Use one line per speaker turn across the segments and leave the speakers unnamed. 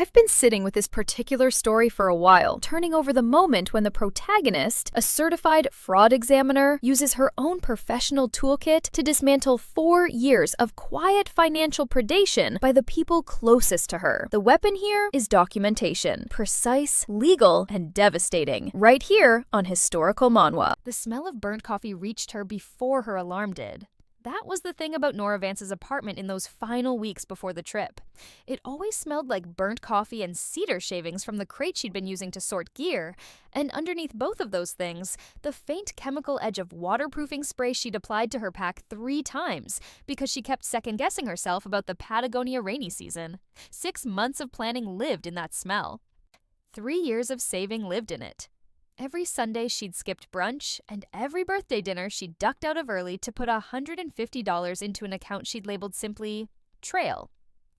I've been sitting with this particular story for a while, turning over the moment when the protagonist, a certified fraud examiner, uses her own professional toolkit to dismantle 4 years of quiet financial predation by the people closest to her. The weapon here is documentation. Precise, legal, and devastating. Right here on Historical Manhwa. The smell of burnt coffee reached her before her alarm did. That was the thing about Nora Vance's apartment in those final weeks before the trip. It always smelled like burnt coffee and cedar shavings from the crate she'd been using to sort gear, and underneath both of those things, the faint chemical edge of waterproofing spray she'd applied to her pack 3 times because she kept second-guessing herself about the Patagonia rainy season. 6 months of planning lived in that smell. 3 years of saving lived in it. Every Sunday, she'd skipped brunch, and every birthday dinner, she ducked out of early to put $150 into an account she'd labeled simply Trail.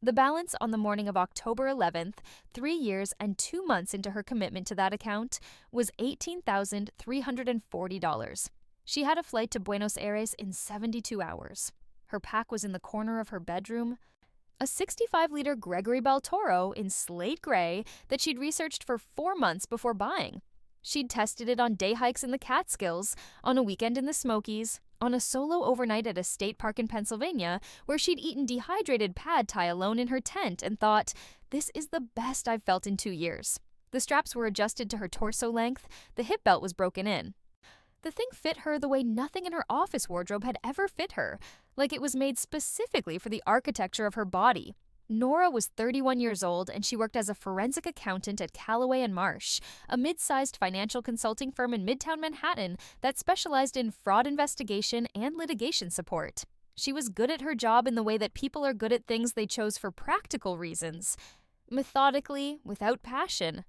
The balance on the morning of October 11th, 3 years and 2 months into her commitment to that account, was $18,340. She had a flight to Buenos Aires in 72 hours. Her pack was in the corner of her bedroom. A 65-liter Gregory Bell Toro in slate gray that she'd researched for 4 months before buying. She'd tested it on day hikes in the Catskills, on a weekend in the Smokies, on a solo overnight at a state park in Pennsylvania, where she'd eaten dehydrated pad thai alone in her tent and thought, "This is the best I've felt in 2 years." The straps were adjusted to her torso length, the hip belt was broken in. The thing fit her the way nothing in her office wardrobe had ever fit her, like it was made specifically for the architecture of her body. Nora was 31 years old, and she worked as a forensic accountant at Callaway and Marsh, a mid-sized financial consulting firm in Midtown Manhattan that specialized in fraud investigation and litigation support. She was good at her job in the way that people are good at things they chose for practical reasons. Methodically, without passion.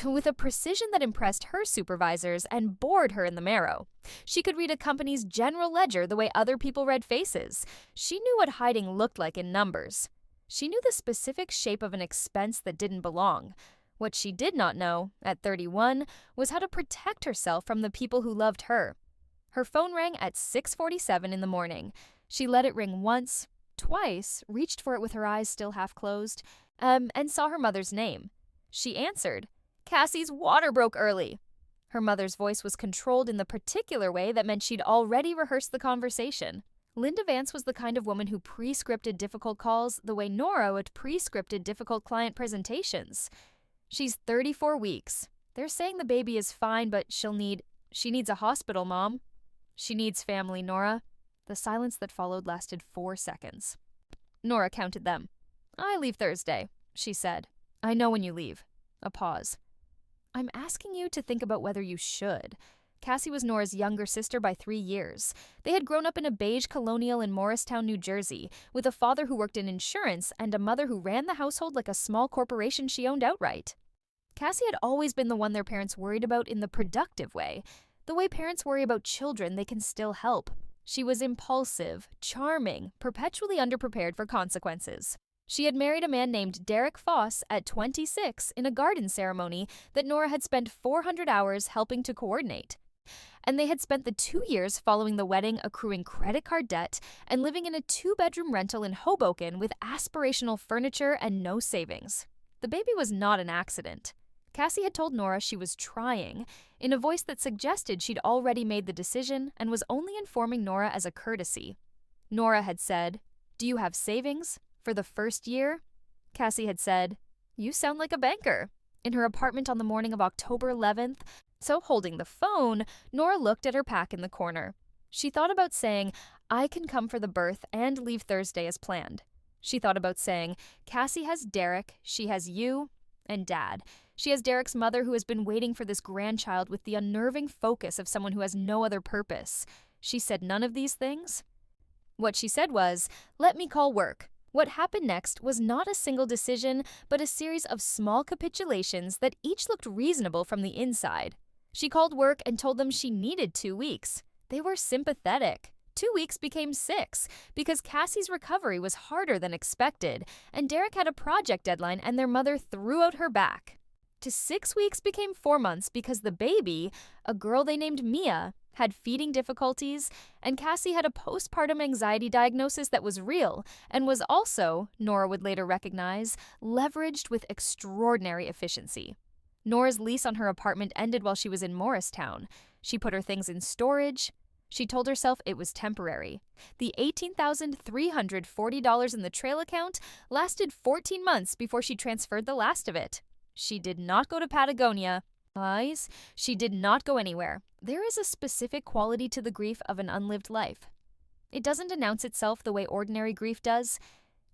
With a precision that impressed her supervisors and bored her in the marrow. She could read a company's general ledger the way other people read faces. She knew what hiding looked like in numbers. She knew the specific shape of an expense that didn't belong. What she did not know, at 31, was how to protect herself from the people who loved her. Her phone rang at 6:47 in the morning. She let it ring once, twice, reached for it with her eyes still half closed, and saw her mother's name. She answered. "Cassie's water broke early." Her mother's voice was controlled in the particular way that meant she'd already rehearsed the conversation. Linda Vance was the kind of woman who pre-scripted difficult calls the way Nora had pre-scripted difficult client presentations. "She's 34 weeks. They're saying the baby is fine, but she needs a hospital, Mom." "She needs family, Nora." The silence that followed lasted 4 seconds. Nora counted them. "I leave Thursday," she said. "I know when you leave." A pause. "I'm asking you to think about whether you should." Cassie was Nora's younger sister by 3 years. They had grown up in a beige colonial in Morristown, New Jersey, with a father who worked in insurance and a mother who ran the household like a small corporation she owned outright. Cassie had always been the one their parents worried about in the productive way, the way parents worry about children they can still help. She was impulsive, charming, perpetually underprepared for consequences. She had married a man named Derek Foss at 26 in a garden ceremony that Nora had spent 400 hours helping to coordinate. And they had spent the 2 years following the wedding accruing credit card debt and living in a 2-bedroom rental in Hoboken with aspirational furniture and no savings. The baby was not an accident. Cassie had told Nora she was trying, in a voice that suggested she'd already made the decision and was only informing Nora as a courtesy. Nora had said, "Do you have savings? For the first year?" Cassie had said, "You sound like a banker." In her apartment on the morning of October 11th, so holding the phone, Nora looked at her pack in the corner. She thought about saying, "I can come for the birth and leave Thursday as planned." She thought about saying, "Cassie has Derek, she has you, and Dad. She has Derek's mother who has been waiting for this grandchild with the unnerving focus of someone who has no other purpose." She said none of these things. What she said was, "Let me call work." What happened next was not a single decision, but a series of small capitulations that each looked reasonable from the inside. She called work and told them she needed 2 weeks. They were sympathetic. 2 weeks became 6 because Cassie's recovery was harder than expected, and Derek had a project deadline and their mother threw out her back. To 6 weeks became 4 months because the baby, a girl they named Mia, had feeding difficulties, and Cassie had a postpartum anxiety diagnosis that was real and was also, Nora would later recognize, leveraged with extraordinary efficiency. Nora's lease on her apartment ended while she was in Morristown. She put her things in storage. She told herself it was temporary. The $18,340 in the trail account lasted 14 months before she transferred the last of it. She did not go to Patagonia. She did not go anywhere. There is a specific quality to the grief of an unlived life. It doesn't announce itself the way ordinary grief does.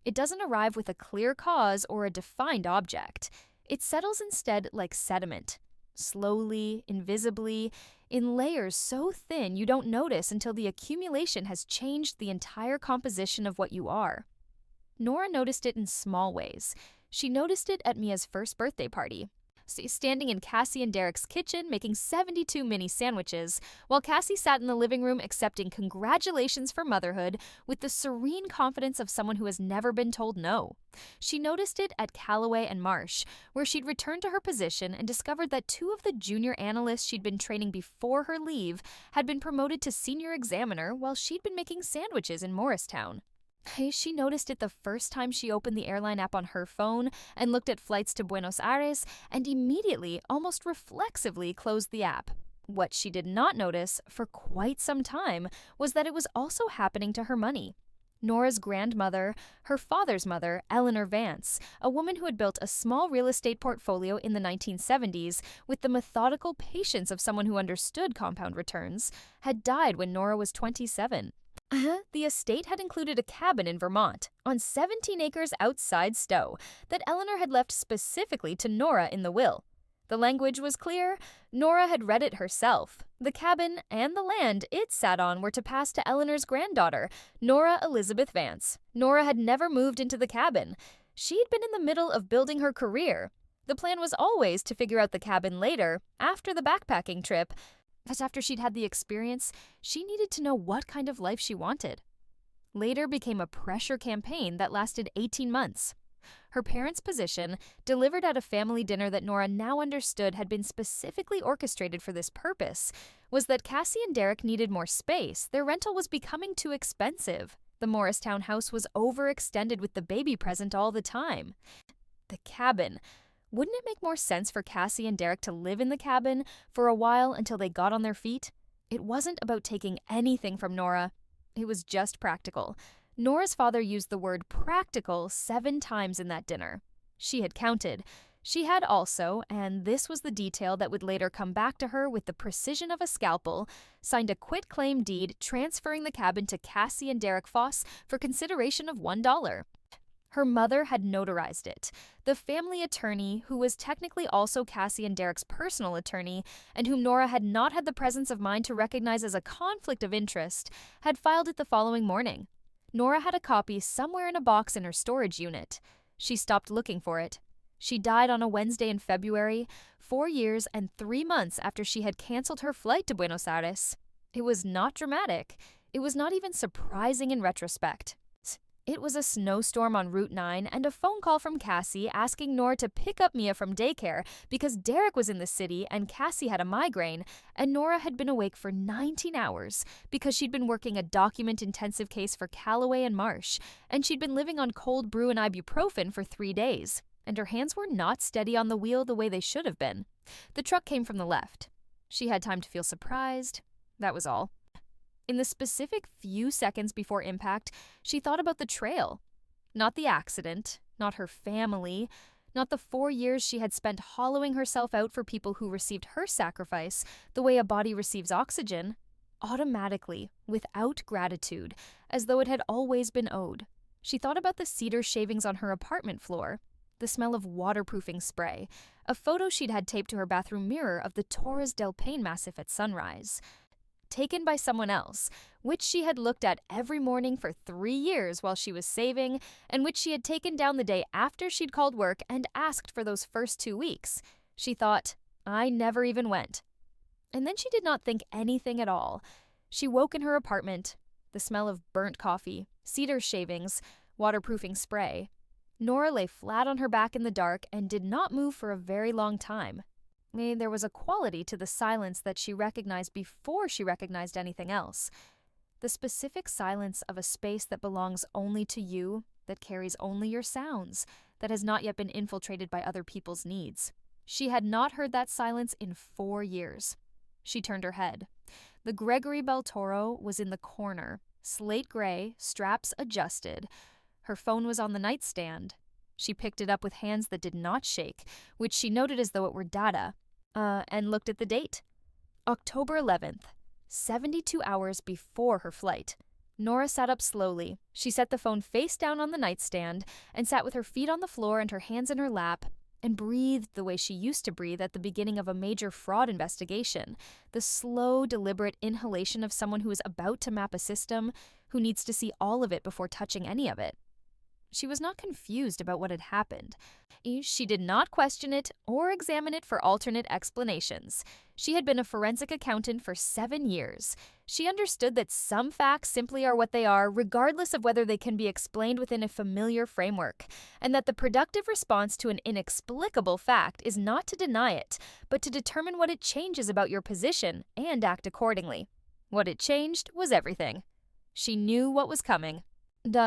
It doesn't arrive with a clear cause or a defined object. It settles instead like sediment, slowly, invisibly, in layers so thin you don't notice until the accumulation has changed the entire composition of what you are. Nora noticed it in small ways. She noticed it at Mia's first birthday party. Standing in Cassie and Derek's kitchen making 72 mini sandwiches, while Cassie sat in the living room accepting congratulations for motherhood with the serene confidence of someone who has never been told no. She noticed it at Callaway and Marsh, where she'd returned to her position and discovered that two of the junior analysts she'd been training before her leave had been promoted to senior examiner while she'd been making sandwiches in Morristown. She noticed it the first time she opened the airline app on her phone and looked at flights to Buenos Aires and immediately, almost reflexively, closed the app. What she did not notice for quite some time was that it was also happening to her money. Nora's grandmother, her father's mother, Eleanor Vance, a woman who had built a small real estate portfolio in the 1970s with the methodical patience of someone who understood compound returns, had died when Nora was 27. The estate had included a cabin in Vermont, on 17 acres outside Stowe, that Eleanor had left specifically to Nora in the will. The language was clear. Nora had read it herself. The cabin and the land it sat on were to pass to Eleanor's granddaughter, Nora Elizabeth Vance. Nora had never moved into the cabin. She'd been in the middle of building her career. The plan was always to figure out the cabin later, after the backpacking trip. But after she'd had the experience, she needed to know what kind of life she wanted. Later became a pressure campaign that lasted 18 months. Her parents' position, delivered at a family dinner that Nora now understood had been specifically orchestrated for this purpose, was that Cassie and Derek needed more space. Their rental was becoming too expensive. The Morristown house was overextended with the baby present all the time. The cabin. Wouldn't it make more sense for Cassie and Derek to live in the cabin for a while until they got on their feet? It wasn't about taking anything from Nora. It was just practical. Nora's father used the word practical 7 times in that dinner. She had counted. She had also, and this was the detail that would later come back to her with the precision of a scalpel, signed a quitclaim deed transferring the cabin to Cassie and Derek Foss for consideration of $1. Her mother had notarized it. The family attorney, who was technically also Cassie and Derek's personal attorney, and whom Nora had not had the presence of mind to recognize as a conflict of interest, had filed it the following morning. Nora had a copy somewhere in a box in her storage unit. She stopped looking for it. She died on a Wednesday in February, 4 years and 3 months after she had canceled her flight to Buenos Aires. It was not dramatic. It was not even surprising in retrospect. It was a snowstorm on Route 9 and a phone call from Cassie asking Nora to pick up Mia from daycare because Derek was in the city and Cassie had a migraine, and Nora had been awake for 19 hours because she'd been working a document-intensive case for Callaway and Marsh, and she'd been living on cold brew and ibuprofen for 3 days, and her hands were not steady on the wheel the way they should have been. The truck came from the left. She had time to feel surprised. That was all. In the specific few seconds before impact, she thought about the trail. Not the accident, not her family, not the 4 years she had spent hollowing herself out for people who received her sacrifice the way a body receives oxygen, automatically, without gratitude, as though it had always been owed. She thought about the cedar shavings on her apartment floor, the smell of waterproofing spray, a photo she'd had taped to her bathroom mirror of the Torres del Paine Massif at sunrise, taken by someone else, which she had looked at every morning for 3 years while she was saving, and which she had taken down the day after she'd called work and asked for those first 2 weeks. She thought, I never even went. And then she did not think anything at all. She woke in her apartment, the smell of burnt coffee, cedar shavings, waterproofing spray. Nora lay flat on her back in the dark and did not move for a very long time. There was a quality to the silence that she recognized before she recognized anything else. The specific silence of a space that belongs only to you, that carries only your sounds, that has not yet been infiltrated by other people's needs. She had not heard that silence in 4 years. She turned her head. The Gregory Bell Toro was in the corner, slate gray, straps adjusted. Her phone was on the nightstand. She picked it up with hands that did not shake, which she noted as though it were data, and looked at the date. October 11th, 72 hours before her flight. Nora sat up slowly. She set the phone face down on the nightstand and sat with her feet on the floor and her hands in her lap and breathed the way she used to breathe at the beginning of a major fraud investigation, the slow, deliberate inhalation of someone who is about to map a system, who needs to see all of it before touching any of it. She was not confused about what had happened. She did not question it or examine it for alternate explanations. She had been a forensic accountant for 7 years. She understood that some facts simply are what they are, regardless of whether they can be explained within a familiar framework, and that the productive response to an inexplicable fact is not to deny it, but to determine what it changes about your position and act accordingly. What it changed was everything. She knew what was coming.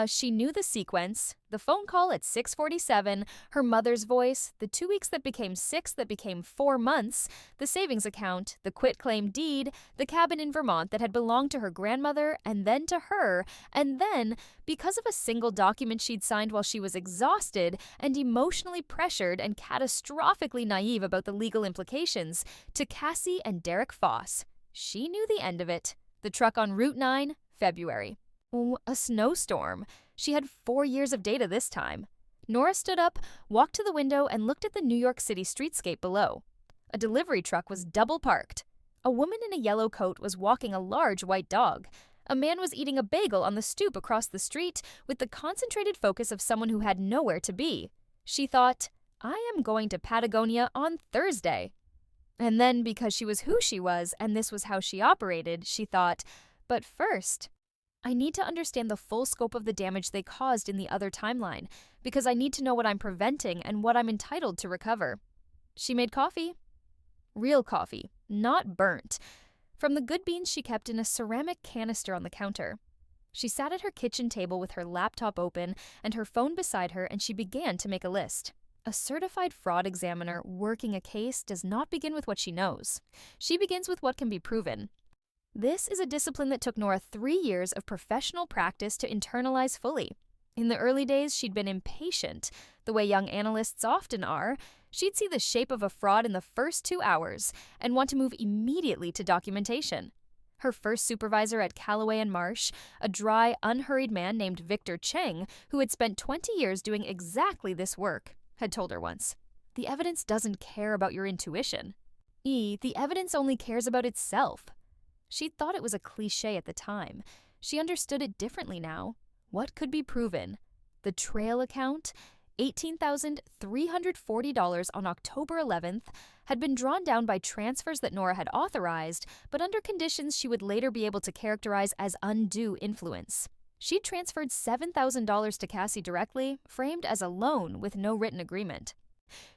She knew the sequence, the phone call at 6:47, her mother's voice, the 2 weeks that became 6 that became 4 months, the savings account, the quitclaim deed, the cabin in Vermont that had belonged to her grandmother and then to her, and then, because of a single document she'd signed while she was exhausted and emotionally pressured and catastrophically naive about the legal implications, to Cassie and Derek Foss. She knew the end of it. The truck on Route 9, February. A snowstorm. She had 4 years of data this time. Nora stood up, walked to the window, and looked at the New York City streetscape below. A delivery truck was double parked. A woman in a yellow coat was walking a large white dog. A man was eating a bagel on the stoop across the street with the concentrated focus of someone who had nowhere to be. She thought, I am going to Patagonia on Thursday. And then, because she was who she was and this was how she operated, she thought, but first, I need to understand the full scope of the damage they caused in the other timeline, because I need to know what I'm preventing and what I'm entitled to recover. She made coffee. Real coffee, not burnt, from the good beans she kept in a ceramic canister on the counter. She sat at her kitchen table with her laptop open and her phone beside her, and she began to make a list. A certified fraud examiner working a case does not begin with what she knows. She begins with what can be proven. This is a discipline that took Nora 3 years of professional practice to internalize fully. In the early days, she'd been impatient, the way young analysts often are. She'd see the shape of a fraud in the first 2 hours and want to move immediately to documentation. Her first supervisor at Callaway and Marsh, a dry, unhurried man named Victor Cheng, who had spent 20 years doing exactly this work, had told her once, "The evidence doesn't care about your intuition. The evidence only cares about itself." She'd thought it was a cliche at the time. She understood it differently now. What could be proven? The trail account, $18,340 on October 11th, had been drawn down by transfers that Nora had authorized, but under conditions she would later be able to characterize as undue influence. She'd transferred $7,000 to Cassie directly, framed as a loan with no written agreement.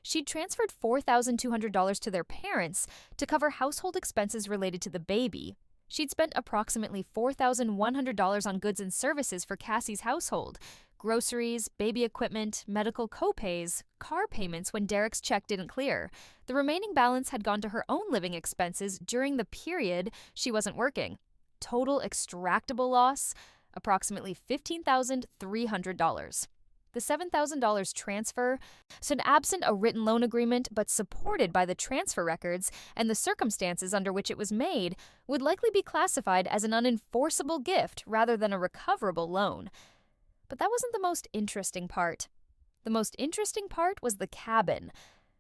She'd transferred $4,200 to their parents to cover household expenses related to the baby. She'd spent approximately $4,100 on goods and services for Cassie's household, groceries, baby equipment, medical co-pays, car payments when Derek's check didn't clear. The remaining balance had gone to her own living expenses during the period she wasn't working. Total extractable loss, approximately $15,300. The $7,000 transfer stood absent a written loan agreement but supported by the transfer records, and the circumstances under which it was made would likely be classified as an unenforceable gift rather than a recoverable loan. But that wasn't the most interesting part. The most interesting part was the cabin.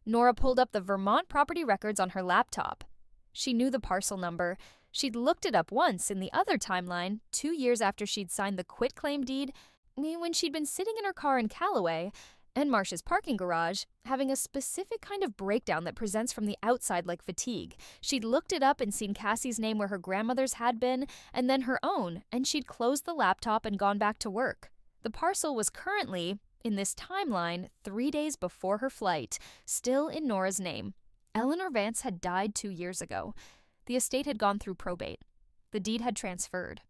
Nora pulled up the Vermont property records on her laptop. She knew the parcel number. She'd looked it up once in the other timeline, 2 years after she'd signed the quitclaim deed, when she'd been sitting in her car in Callaway and Marsh's parking garage, having a specific kind of breakdown that presents from the outside like fatigue. She'd looked it up and seen Cassie's name where her grandmother's had been, and then her own, and she'd closed the laptop and gone back to work. The parcel was currently, in this timeline, 3 days before her flight, still in Nora's name. Eleanor Vance had died 2 years ago. The estate had gone through probate. The deed had transferred.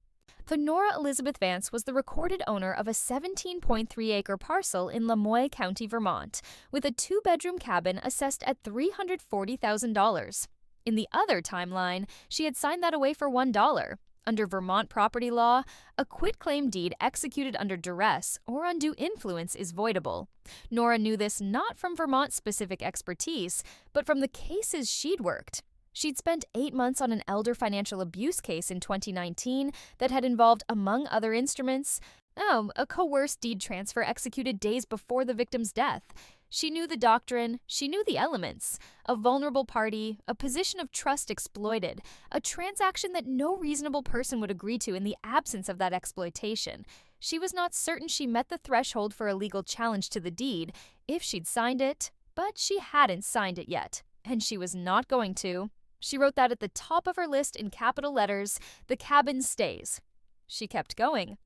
But Nora Elizabeth Vance was the recorded owner of a 17.3-acre parcel in Lamoille County, Vermont, with a 2-bedroom cabin assessed at $340,000. In the other timeline, she had signed that away for $1. Under Vermont property law, a quitclaim deed executed under duress or undue influence is voidable. Nora knew this not from Vermont-specific expertise, but from the cases she'd worked. She'd spent 8 months on an elder financial abuse case in 2019 that had involved, among other instruments, a coerced deed transfer executed days before the victim's death. She knew the doctrine, she knew the elements. A vulnerable party, a position of trust exploited, a transaction that no reasonable person would agree to in the absence of that exploitation. She was not certain she met the threshold for a legal challenge to the deed if she'd signed it, but she hadn't signed it yet, and she was not going to. She wrote that at the top of her list in capital letters, "The cabin stays." She kept going.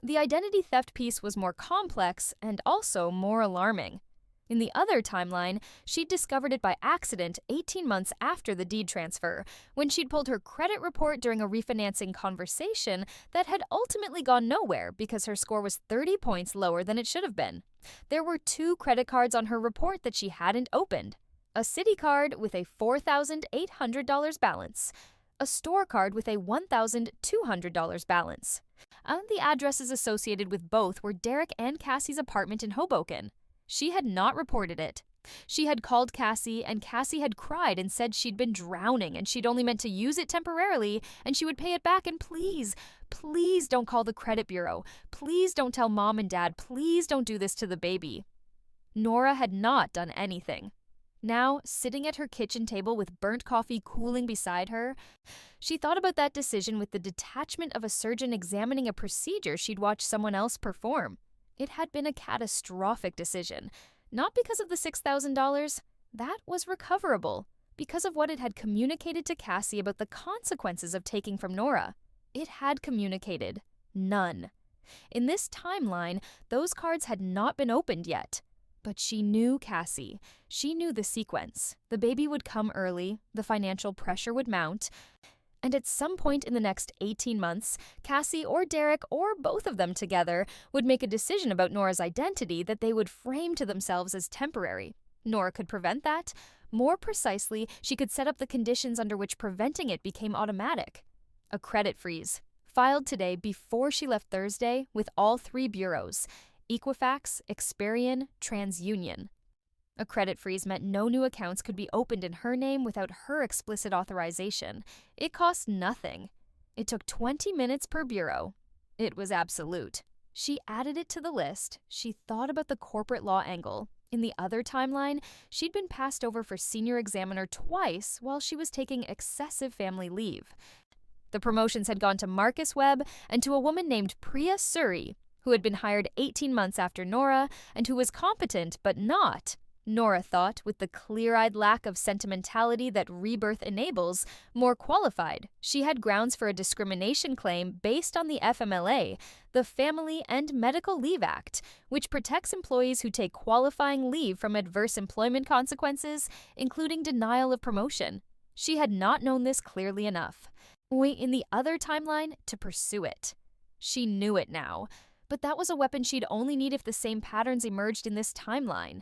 The identity theft piece was more complex and also more alarming. In the other timeline, she'd discovered it by accident 18 months after the deed transfer, when she'd pulled her credit report during a refinancing conversation that had ultimately gone nowhere because her score was 30 points lower than it should have been. There were 2 credit cards on her report that she hadn't opened. A Citi card with a $4,800 balance, a store card with a $1,200 balance. And the addresses associated with both were Derek and Cassie's apartment in Hoboken. She had not reported it. She had called Cassie, and Cassie had cried and said she'd been drowning and she'd only meant to use it temporarily and she would pay it back, and please don't call the credit bureau. Please don't tell Mom and Dad. Please don't do this to the baby. Nora had not done anything. Now, sitting at her kitchen table with burnt coffee cooling beside her, she thought about that decision with the detachment of a surgeon examining a procedure she'd watched someone else perform. It had been a catastrophic decision, not because of the $6,000. That was recoverable, because of what it had communicated to Cassie about the consequences of taking from Nora. It had communicated none. In this timeline, those cards had not been opened yet. But she knew Cassie. She knew the sequence. The baby would come early, the financial pressure would mount, and at some point in the next 18 months, Cassie or Derek or both of them together would make a decision about Nora's identity that they would frame to themselves as temporary. Nora could prevent that. More precisely, she could set up the conditions under which preventing it became automatic. A credit freeze, filed today before she left Thursday with all 3 bureaus: Equifax, Experian, TransUnion. A credit freeze meant no new accounts could be opened in her name without her explicit authorization. It cost nothing. It took 20 minutes per bureau. It was absolute. She added it to the list. She thought about the corporate law angle. In the other timeline, she'd been passed over for senior examiner twice while she was taking excessive family leave. The promotions had gone to Marcus Webb and to a woman named Priya Suri, who had been hired 18 months after Nora and who was competent but not, Nora thought, with the clear-eyed lack of sentimentality that Rebirth enables, more qualified. She had grounds for a discrimination claim based on the FMLA, the Family and Medical Leave Act, which protects employees who take qualifying leave from adverse employment consequences, including denial of promotion. She had not known this clearly enough. In the other timeline, to pursue it. She knew it now, but that was a weapon she'd only need if the same patterns emerged in this timeline.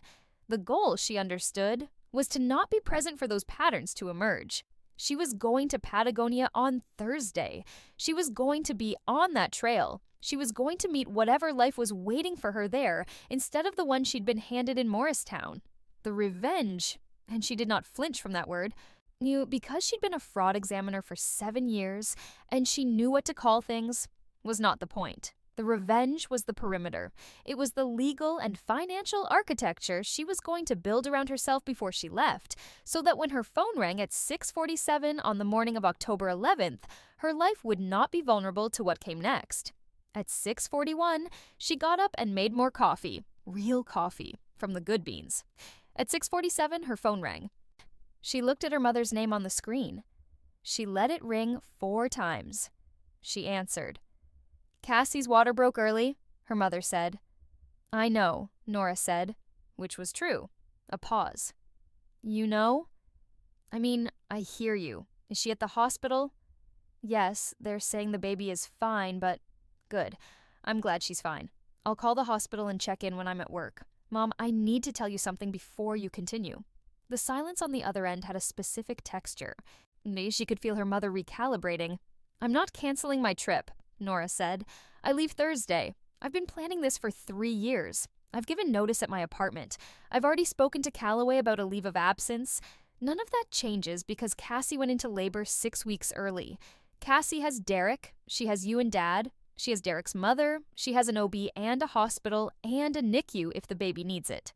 The goal, she understood, was to not be present for those patterns to emerge. She was going to Patagonia on Thursday. She was going to be on that trail. She was going to meet whatever life was waiting for her there instead of the one she'd been handed in Morristown. The revenge, and she did not flinch from that word, because she'd been a fraud examiner for 7 years and she knew what to call things, was not the point. The revenge was the perimeter. It was the legal and financial architecture she was going to build around herself before she left, so that when her phone rang at 6:47 on the morning of October 11th, her life would not be vulnerable to what came next. At 6:41, she got up and made more coffee, real coffee, from the good beans. At 6:47, her phone rang. She looked at her mother's name on the screen. She let it ring 4 times. She answered. "Cassie's water broke early," her mother said. "I know," Nora said, which was true. A pause. "You know?" I mean, I hear you. Is she at the hospital? Yes, they're saying the baby is fine, but good. I'm glad she's fine. I'll call the hospital and check in when I'm at work. Mom, I need to tell you something before you continue. The silence on the other end had a specific texture. Maybe she could feel her mother recalibrating. I'm not canceling my trip, Nora said. I leave Thursday. I've been planning this for 3 years. I've given notice at my apartment. I've already spoken to Calloway about a leave of absence. None of that changes because Cassie went into labor 6 weeks early. Cassie has Derek, she has you and Dad, she has Derek's mother, she has an OB and a hospital and a NICU if the baby needs it.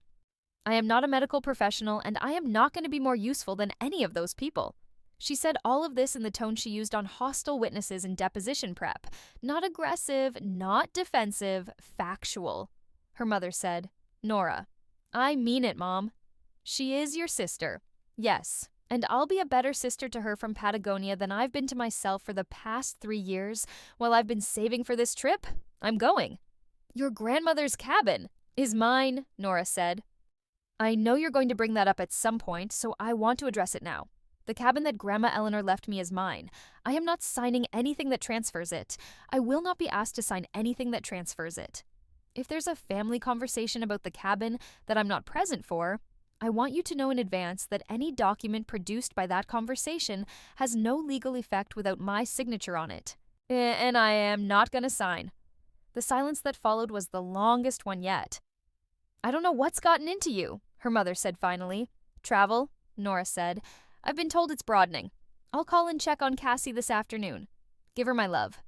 I am not a medical professional and I am not going to be more useful than any of those people. She said all of this in the tone she used on hostile witnesses in deposition prep. Not aggressive, not defensive, factual. Her mother said, Nora, I mean it, Mom. She is your sister. Yes, and I'll be a better sister to her from Patagonia than I've been to myself for the past 3 years while I've been saving for this trip. I'm going. Your grandmother's cabin is mine, Nora said. I know you're going to bring that up at some point, so I want to address it now. The cabin that Grandma Eleanor left me is mine. I am not signing anything that transfers it. I will not be asked to sign anything that transfers it. If there's a family conversation about the cabin that I'm not present for, I want you to know in advance that any document produced by that conversation has no legal effect without my signature on it. And I am not going to sign. The silence that followed was the longest one yet. I don't know what's gotten into you, her mother said finally. Travel, Nora said. I've been told it's broadening. I'll call and check on Cassie this afternoon. Give her my love.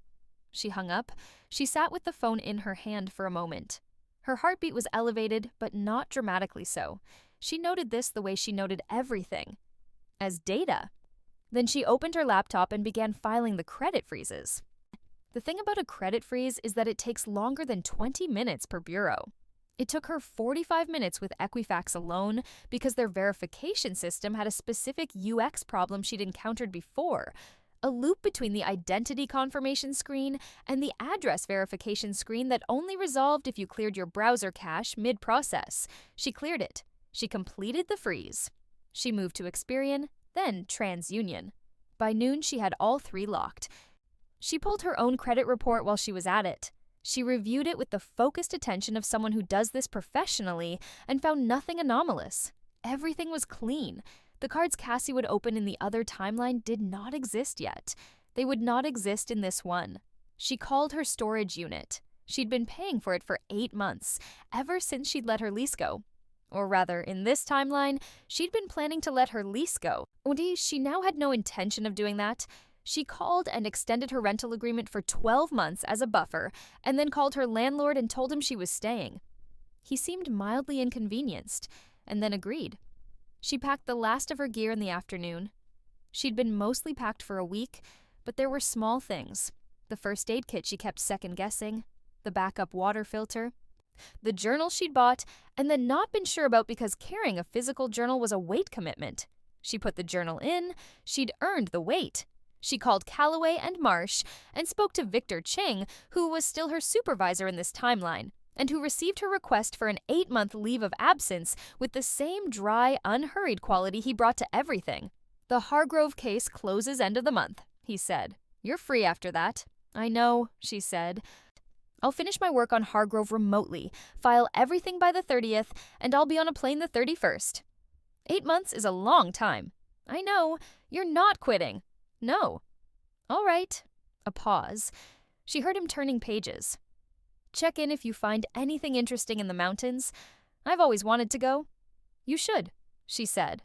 She hung up. She sat with the phone in her hand for a moment. Her heartbeat was elevated, but not dramatically so. She noted this the way she noted everything, as data. Then she opened her laptop and began filing the credit freezes. The thing about a credit freeze is that it takes longer than 20 minutes per bureau. It took her 45 minutes with Equifax alone because their verification system had a specific UX problem she'd encountered before, a loop between the identity confirmation screen and the address verification screen that only resolved if you cleared your browser cache mid-process. She cleared it. She completed the freeze. She moved to Experian, then TransUnion. By noon, she had all 3 locked. She pulled her own credit report while she was at it. She reviewed it with the focused attention of someone who does this professionally and found nothing anomalous. Everything was clean. The cards Cassie would open in the other timeline did not exist yet. They would not exist in this one. She called her storage unit. She'd been paying for it for 8 months, ever since she'd let her lease go. Or rather, in this timeline, she'd been planning to let her lease go. Only she now had no intention of doing that. She called and extended her rental agreement for 12 months as a buffer, and then called her landlord and told him she was staying. He seemed mildly inconvenienced, and then agreed. She packed the last of her gear in the afternoon. She'd been mostly packed for a week, but there were small things. The first aid kit she kept second-guessing, the backup water filter, the journal she'd bought, and then not been sure about because carrying a physical journal was a weight commitment. She put the journal in, she'd earned the weight. She called Calloway and Marsh and spoke to Victor Ching, who was still her supervisor in this timeline, and who received her request for an 8-month leave of absence with the same dry, unhurried quality he brought to everything. The Hargrove case closes end of the month, he said. You're free after that. I know, she said. I'll finish my work on Hargrove remotely, file everything by the 30th, and I'll be on a plane the 31st. 8 months is a long time. I know. You're not quitting. No. All right. A pause. She heard him turning pages. Check in if you find anything interesting in the mountains. I've always wanted to go. You should, she said.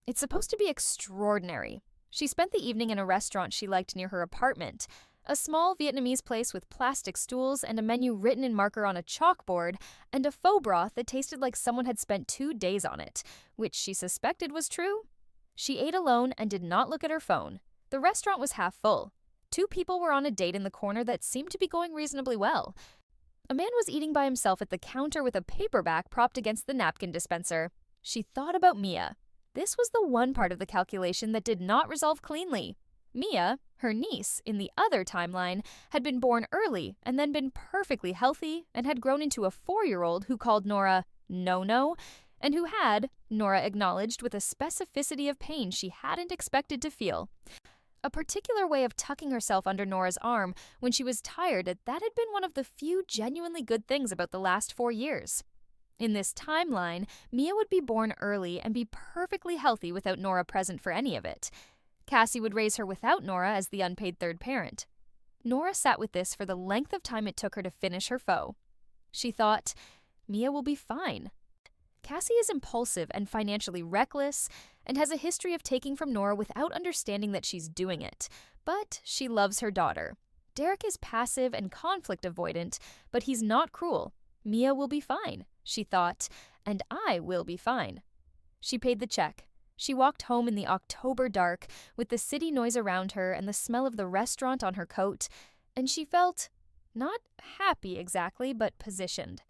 It's supposed to be extraordinary. She spent the evening in a restaurant she liked near her apartment, a small Vietnamese place with plastic stools and a menu written in marker on a chalkboard, and a faux broth that tasted like someone had spent 2 days on it, which she suspected was true. She ate alone and did not look at her phone. The restaurant was half full. 2 people were on a date in the corner that seemed to be going reasonably well. A man was eating by himself at the counter with a paperback propped against the napkin dispenser. She thought about Mia. This was the one part of the calculation that did not resolve cleanly. Mia, her niece, in the other timeline, had been born early and then been perfectly healthy and had grown into a 4-year-old who called Nora No-No and who had, Nora acknowledged with a specificity of pain she hadn't expected to feel. A particular way of tucking herself under Nora's arm when she was tired, that had been one of the few genuinely good things about the last 4 years. In this timeline, Mia would be born early and be perfectly healthy without Nora present for any of it. Cassie would raise her without Nora as the unpaid third parent. Nora sat with this for the length of time it took her to finish her foe. She thought, Mia will be fine. Cassie is impulsive and financially reckless and has a history of taking from Nora without understanding that she's doing it. But she loves her daughter. Derek is passive and conflict avoidant, but he's not cruel. Mia will be fine, she thought, and I will be fine. She paid the check. She walked home in the October dark with the city noise around her and the smell of the restaurant on her coat, and she felt not happy exactly, but positioned.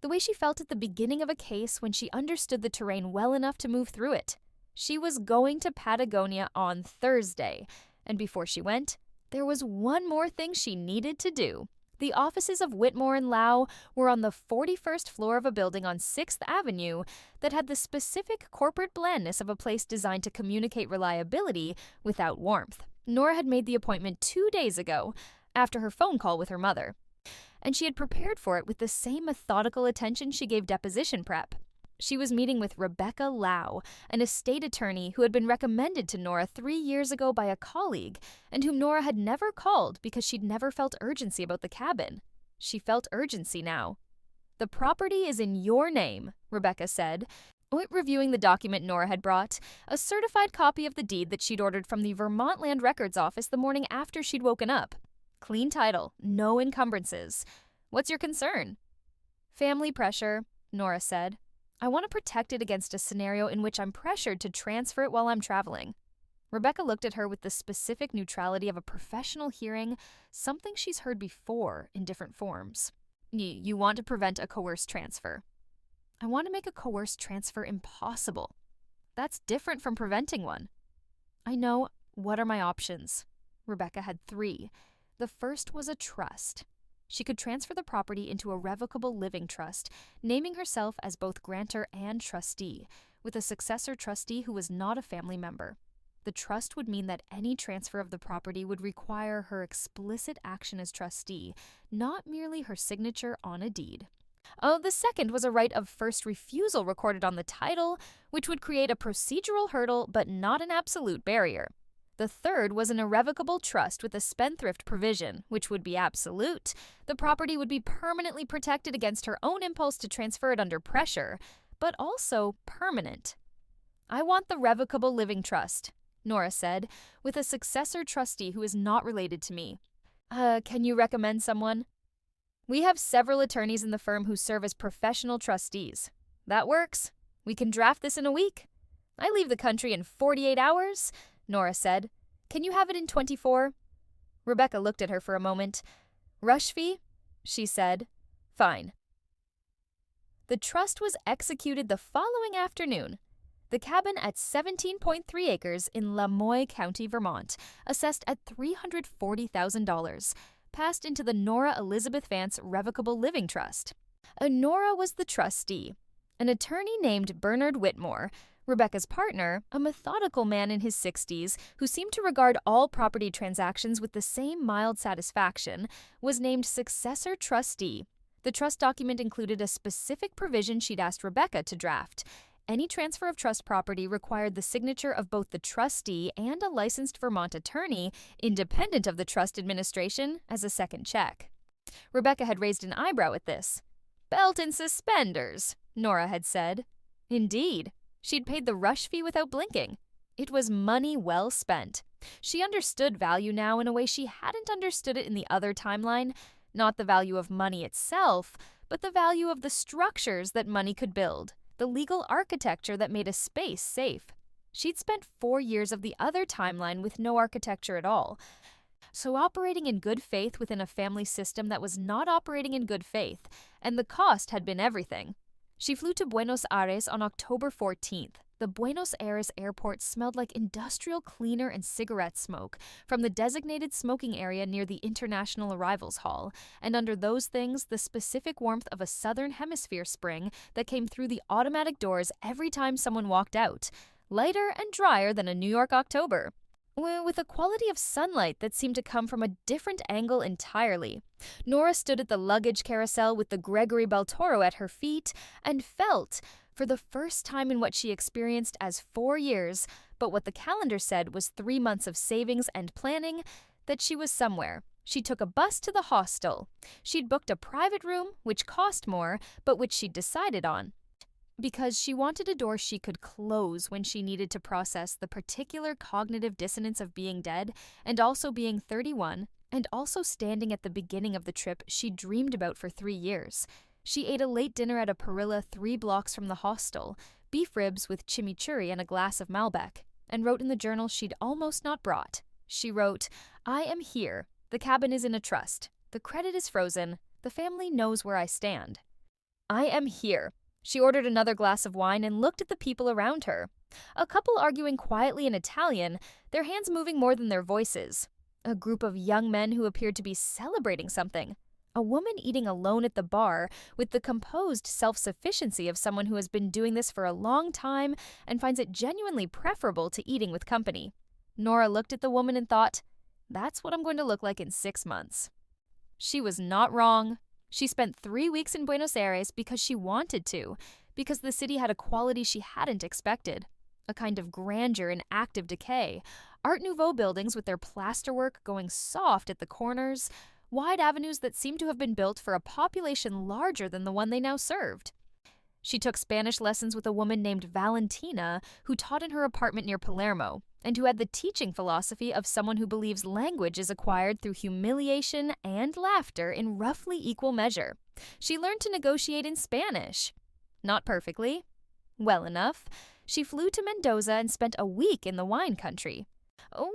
The way she felt at the beginning of a case when she understood the terrain well enough to move through it. She was going to Patagonia on Thursday, and before she went, there was one more thing she needed to do. The offices of Whitmore and Lau were on the 41st floor of a building on 6th Avenue that had the specific corporate blandness of a place designed to communicate reliability without warmth. Nora had made the appointment 2 days ago, after her phone call with her mother, and she had prepared for it with the same methodical attention she gave deposition prep. She was meeting with Rebecca Lau, an estate attorney who had been recommended to Nora 3 years ago by a colleague, and whom Nora had never called because she'd never felt urgency about the cabin. She felt urgency now. "The property is in your name," Rebecca said, reviewing the document Nora had brought, a certified copy of the deed that she'd ordered from the Vermont Land Records office the morning after she'd woken up. Clean title, no encumbrances. "What's your concern?" "Family pressure," Nora said. "I want to protect it against a scenario in which I'm pressured to transfer it while I'm traveling." Rebecca looked at her with the specific neutrality of a professional hearing something she's heard before in different forms. You want to prevent a coerced transfer." "I want to make a coerced transfer impossible." "That's different from preventing one." "I know. What are my options?" Rebecca had 3. The first was a trust. She could transfer the property into a revocable living trust, naming herself as both grantor and trustee, with a successor trustee who was not a family member. The trust would mean that any transfer of the property would require her explicit action as trustee, not merely her signature on a deed. The second was a right of first refusal recorded on the title, which would create a procedural hurdle but not an absolute barrier. The third was an irrevocable trust with a spendthrift provision, which would be absolute. The property would be permanently protected against her own impulse to transfer it under pressure, but also permanent. "I want the revocable living trust," Nora said, "with a successor trustee who is not related to me." Can you recommend someone?" "We have several attorneys in the firm who serve as professional trustees." "That works. We can draft this in a week." "I leave the country in 48 hours," Nora said. "Can you have it in 24? Rebecca looked at her for a moment. "Rush fee?" she said. "Fine." The trust was executed the following afternoon. The cabin at 17.3 acres in Lamoille County, Vermont, assessed at $340,000, passed into the Nora Elizabeth Vance Revocable Living Trust. Nora was the trustee. An attorney named Bernard Whitmore, Rebecca's partner, a methodical man in his 60s who seemed to regard all property transactions with the same mild satisfaction, was named successor trustee. The trust document included a specific provision she'd asked Rebecca to draft. Any transfer of trust property required the signature of both the trustee and a licensed Vermont attorney, independent of the trust administration, as a second check. Rebecca had raised an eyebrow at this. "Belt and suspenders," Nora had said. Indeed. She'd paid the rush fee without blinking. It was money well spent. She understood value now in a way she hadn't understood it in the other timeline. Not the value of money itself, but the value of the structures that money could build, the legal architecture that made a space safe. She'd spent 4 years of the other timeline with no architecture at all. So operating in good faith within a family system that was not operating in good faith, and the cost had been everything. She flew to Buenos Aires on October 14th, The Buenos Aires airport smelled like industrial cleaner and cigarette smoke from the designated smoking area near the International Arrivals Hall, and under those things, the specific warmth of a southern hemisphere spring that came through the automatic doors every time someone walked out, lighter and drier than a New York October, with a quality of sunlight that seemed to come from a different angle entirely. Nora stood at the luggage carousel with the Gregory Baltoro at her feet and felt, for the first time in what she experienced as 4 years, but what the calendar said was 3 months of savings and planning, that she was somewhere. She took a bus to the hostel. She'd booked a private room, which cost more, but which she'd decided on, because she wanted a door she could close when she needed to process the particular cognitive dissonance of being dead, and also being 31, and also standing at the beginning of the trip she dreamed about for 3 years. She ate a late dinner at a Parilla 3 blocks from the hostel, beef ribs with chimichurri and a glass of Malbec, and wrote in the journal she'd almost not brought. She wrote, "I am here. The cabin is in a trust. The credit is frozen. The family knows where I stand. I am here." She ordered another glass of wine and looked at the people around her. A couple arguing quietly in Italian, their hands moving more than their voices. A group of young men who appeared to be celebrating something. A woman eating alone at the bar with the composed self-sufficiency of someone who has been doing this for a long time and finds it genuinely preferable to eating with company. Nora looked at the woman and thought, that's what I'm going to look like in 6 months. She was not wrong. She spent 3 weeks in Buenos Aires because she wanted to, because the city had a quality she hadn't expected, a kind of grandeur in active decay, Art Nouveau buildings with their plasterwork going soft at the corners, wide avenues that seemed to have been built for a population larger than the one they now served. She took Spanish lessons with a woman named Valentina who taught in her apartment near Palermo, and who had the teaching philosophy of someone who believes language is acquired through humiliation and laughter in roughly equal measure. She learned to negotiate in Spanish. Not perfectly. Well enough. She flew to Mendoza and spent a week in the wine country,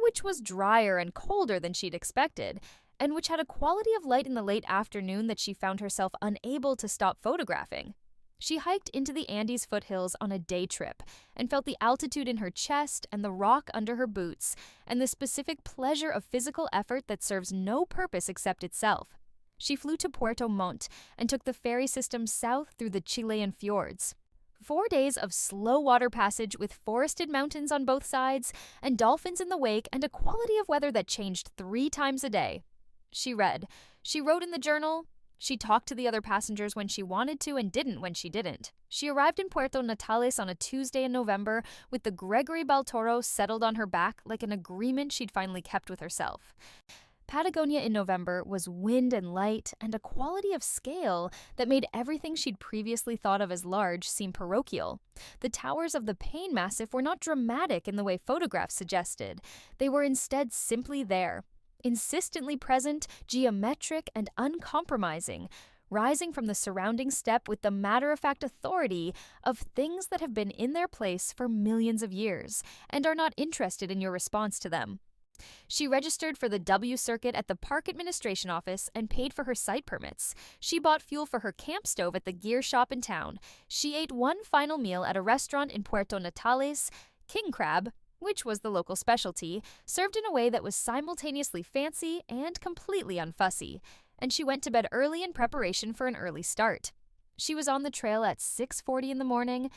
which was drier and colder than she'd expected, and which had a quality of light in the late afternoon that she found herself unable to stop photographing. She hiked into the Andes foothills on a day trip and felt the altitude in her chest and the rock under her boots and the specific pleasure of physical effort that serves no purpose except itself. She flew to Puerto Montt and took the ferry system south through the Chilean fjords. 4 days of slow water passage with forested mountains on both sides and dolphins in the wake and a quality of weather that changed 3 times a day. She read. She wrote in the journal. She talked to the other passengers when she wanted to and didn't when she didn't. She arrived in Puerto Natales on a Tuesday in November with the Gregory Baltoro settled on her back like an agreement she'd finally kept with herself. Patagonia in November was wind and light and a quality of scale that made everything she'd previously thought of as large seem parochial. The towers of the Paine Massif were not dramatic in the way photographs suggested. They were instead simply there, insistently present, geometric, and uncompromising, rising from the surrounding steppe with the matter-of-fact authority of things that have been in their place for millions of years and are not interested in your response to them. She registered for the W circuit at the park administration office and paid for her site permits. She bought fuel for her camp stove at the gear shop in town. She ate one final meal at a restaurant in Puerto Natales, king crab, which was the local specialty, served in a way that was simultaneously fancy and completely unfussy, and she went to bed early in preparation for an early start. She was on the trail at 6:40 in the morning.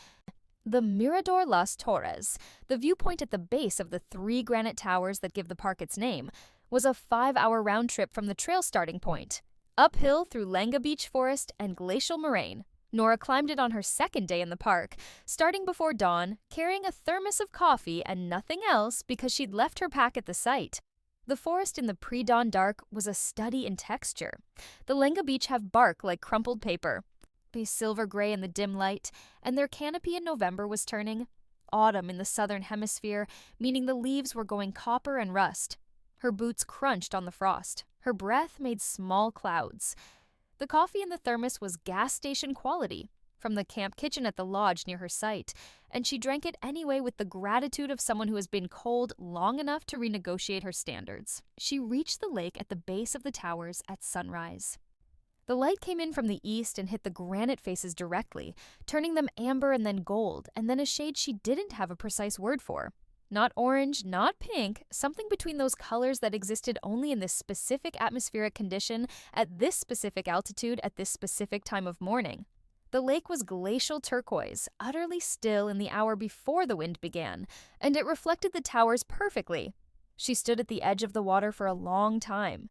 The Mirador Las Torres, the viewpoint at the base of the 3 granite towers that give the park its name, was a 5-hour round trip from the trail starting point, uphill through Langa Beach Forest and glacial moraine. Nora climbed it on her 2nd day in the park, starting before dawn, carrying a thermos of coffee and nothing else because she'd left her pack at the site. The forest in the pre-dawn dark was a study in texture. The Langa Beach have bark like crumpled paper, be silver gray in the dim light, and their canopy in November was turning autumn in the southern hemisphere, meaning the leaves were going copper and rust. Her boots crunched on the frost. Her breath made small clouds. The coffee in the thermos was gas station quality, from the camp kitchen at the lodge near her site, and she drank it anyway with the gratitude of someone who has been cold long enough to renegotiate her standards. She reached the lake at the base of the towers at sunrise. The light came in from the east and hit the granite faces directly, turning them amber and then gold, and then a shade she didn't have a precise word for. Not orange, not pink, something between those colors that existed only in this specific atmospheric condition at this specific altitude at this specific time of morning. The lake was glacial turquoise, utterly still in the hour before the wind began, and it reflected the towers perfectly. She stood at the edge of the water for a long time.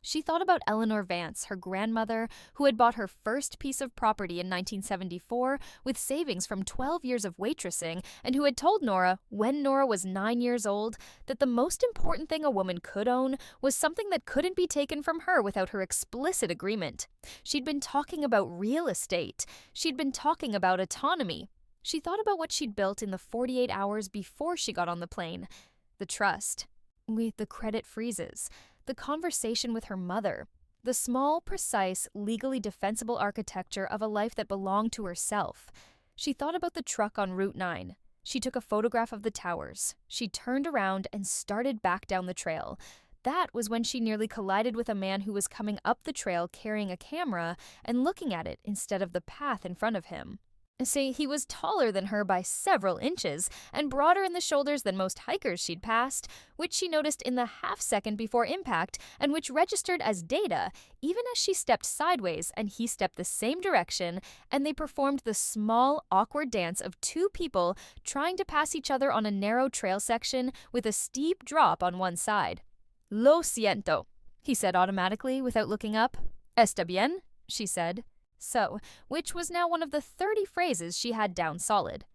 She thought about Eleanor Vance, her grandmother, who had bought her first piece of property in 1974 with savings from 12 years of waitressing, and who had told Nora, when Nora was 9 years old, that the most important thing a woman could own was something that couldn't be taken from her without her explicit agreement. She'd been talking about real estate. She'd been talking about autonomy. She thought about what she'd built in the 48 hours before she got on the plane. The trust. The credit freezes. The conversation with her mother, the small, precise, legally defensible architecture of a life that belonged to herself. She thought about the truck on Route 9. She took a photograph of the towers. She turned around and started back down the trail. That was when she nearly collided with a man who was coming up the trail carrying a camera and looking at it instead of the path in front of him. See, he was taller than her by several inches and broader in the shoulders than most hikers she'd passed, which she noticed in the half-second before impact and which registered as data even as she stepped sideways and he stepped the same direction, and they performed the small, awkward dance of two people trying to pass each other on a narrow trail section with a steep drop on one side. Lo siento, he said automatically without looking up. Está bien, she said. So, which was now one of the 30 phrases she had down solid.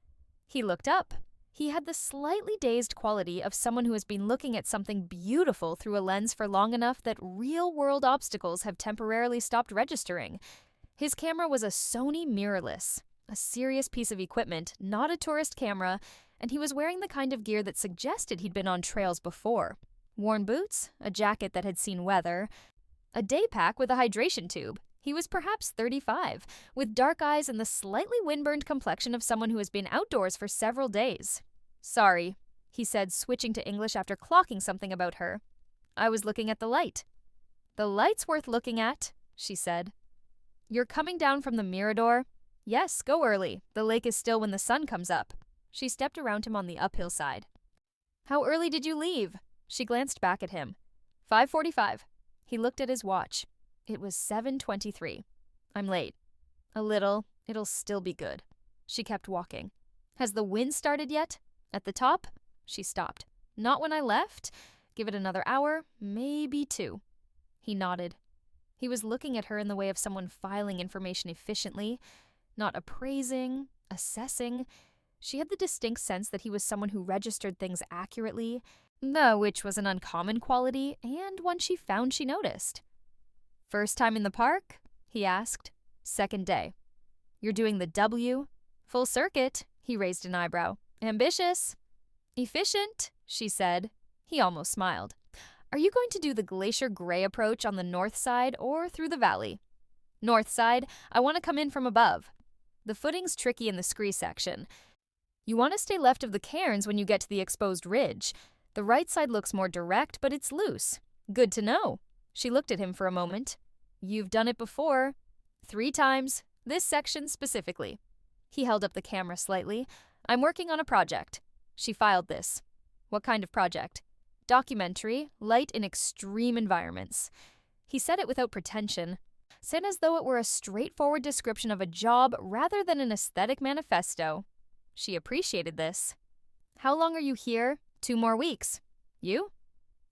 He looked up. He had the slightly dazed quality of someone who has been looking at something beautiful through a lens for long enough that real-world obstacles have temporarily stopped registering. His camera was a Sony mirrorless, a serious piece of equipment, not a tourist camera, and he was wearing the kind of gear that suggested he'd been on trails before. Worn boots, a jacket that had seen weather, a day pack with a hydration tube. He was perhaps 35, with dark eyes and the slightly windburned complexion of someone who has been outdoors for several days. Sorry, he said, switching to English after clocking something about her. I was looking at the light. The light's worth looking at, she said. You're coming down from the Mirador? Yes, go early. The lake is still when the sun comes up. She stepped around him on the uphill side. How early did you leave? She glanced back at him. 5:45. He looked at his watch. It was 7:23. I'm late. A little. It'll still be good. She kept walking. Has the wind started yet? At the top? She stopped. Not when I left. Give it another hour, maybe 2. He nodded. He was looking at her in the way of someone filing information efficiently, not appraising, assessing. She had the distinct sense that he was someone who registered things accurately, which was an uncommon quality and one she found she noticed. First time in the park? He asked. Second day. You're doing the W? Full circuit, he raised an eyebrow. Ambitious. Efficient, she said. He almost smiled. Are you going to do the Glacier Gray approach on the north side or through the valley? North side. I want to come in from above. The footing's tricky in the scree section. You want to stay left of the cairns when you get to the exposed ridge. The right side looks more direct, but it's loose. Good to know. She looked at him for a moment. You've done it before. 3 times. This section specifically. He held up the camera slightly. I'm working on a project. She filed this. What kind of project? Documentary, light in extreme environments. He said it without pretension, said as though it were a straightforward description of a job rather than an aesthetic manifesto. She appreciated this. How long are you here? 2 more weeks. You?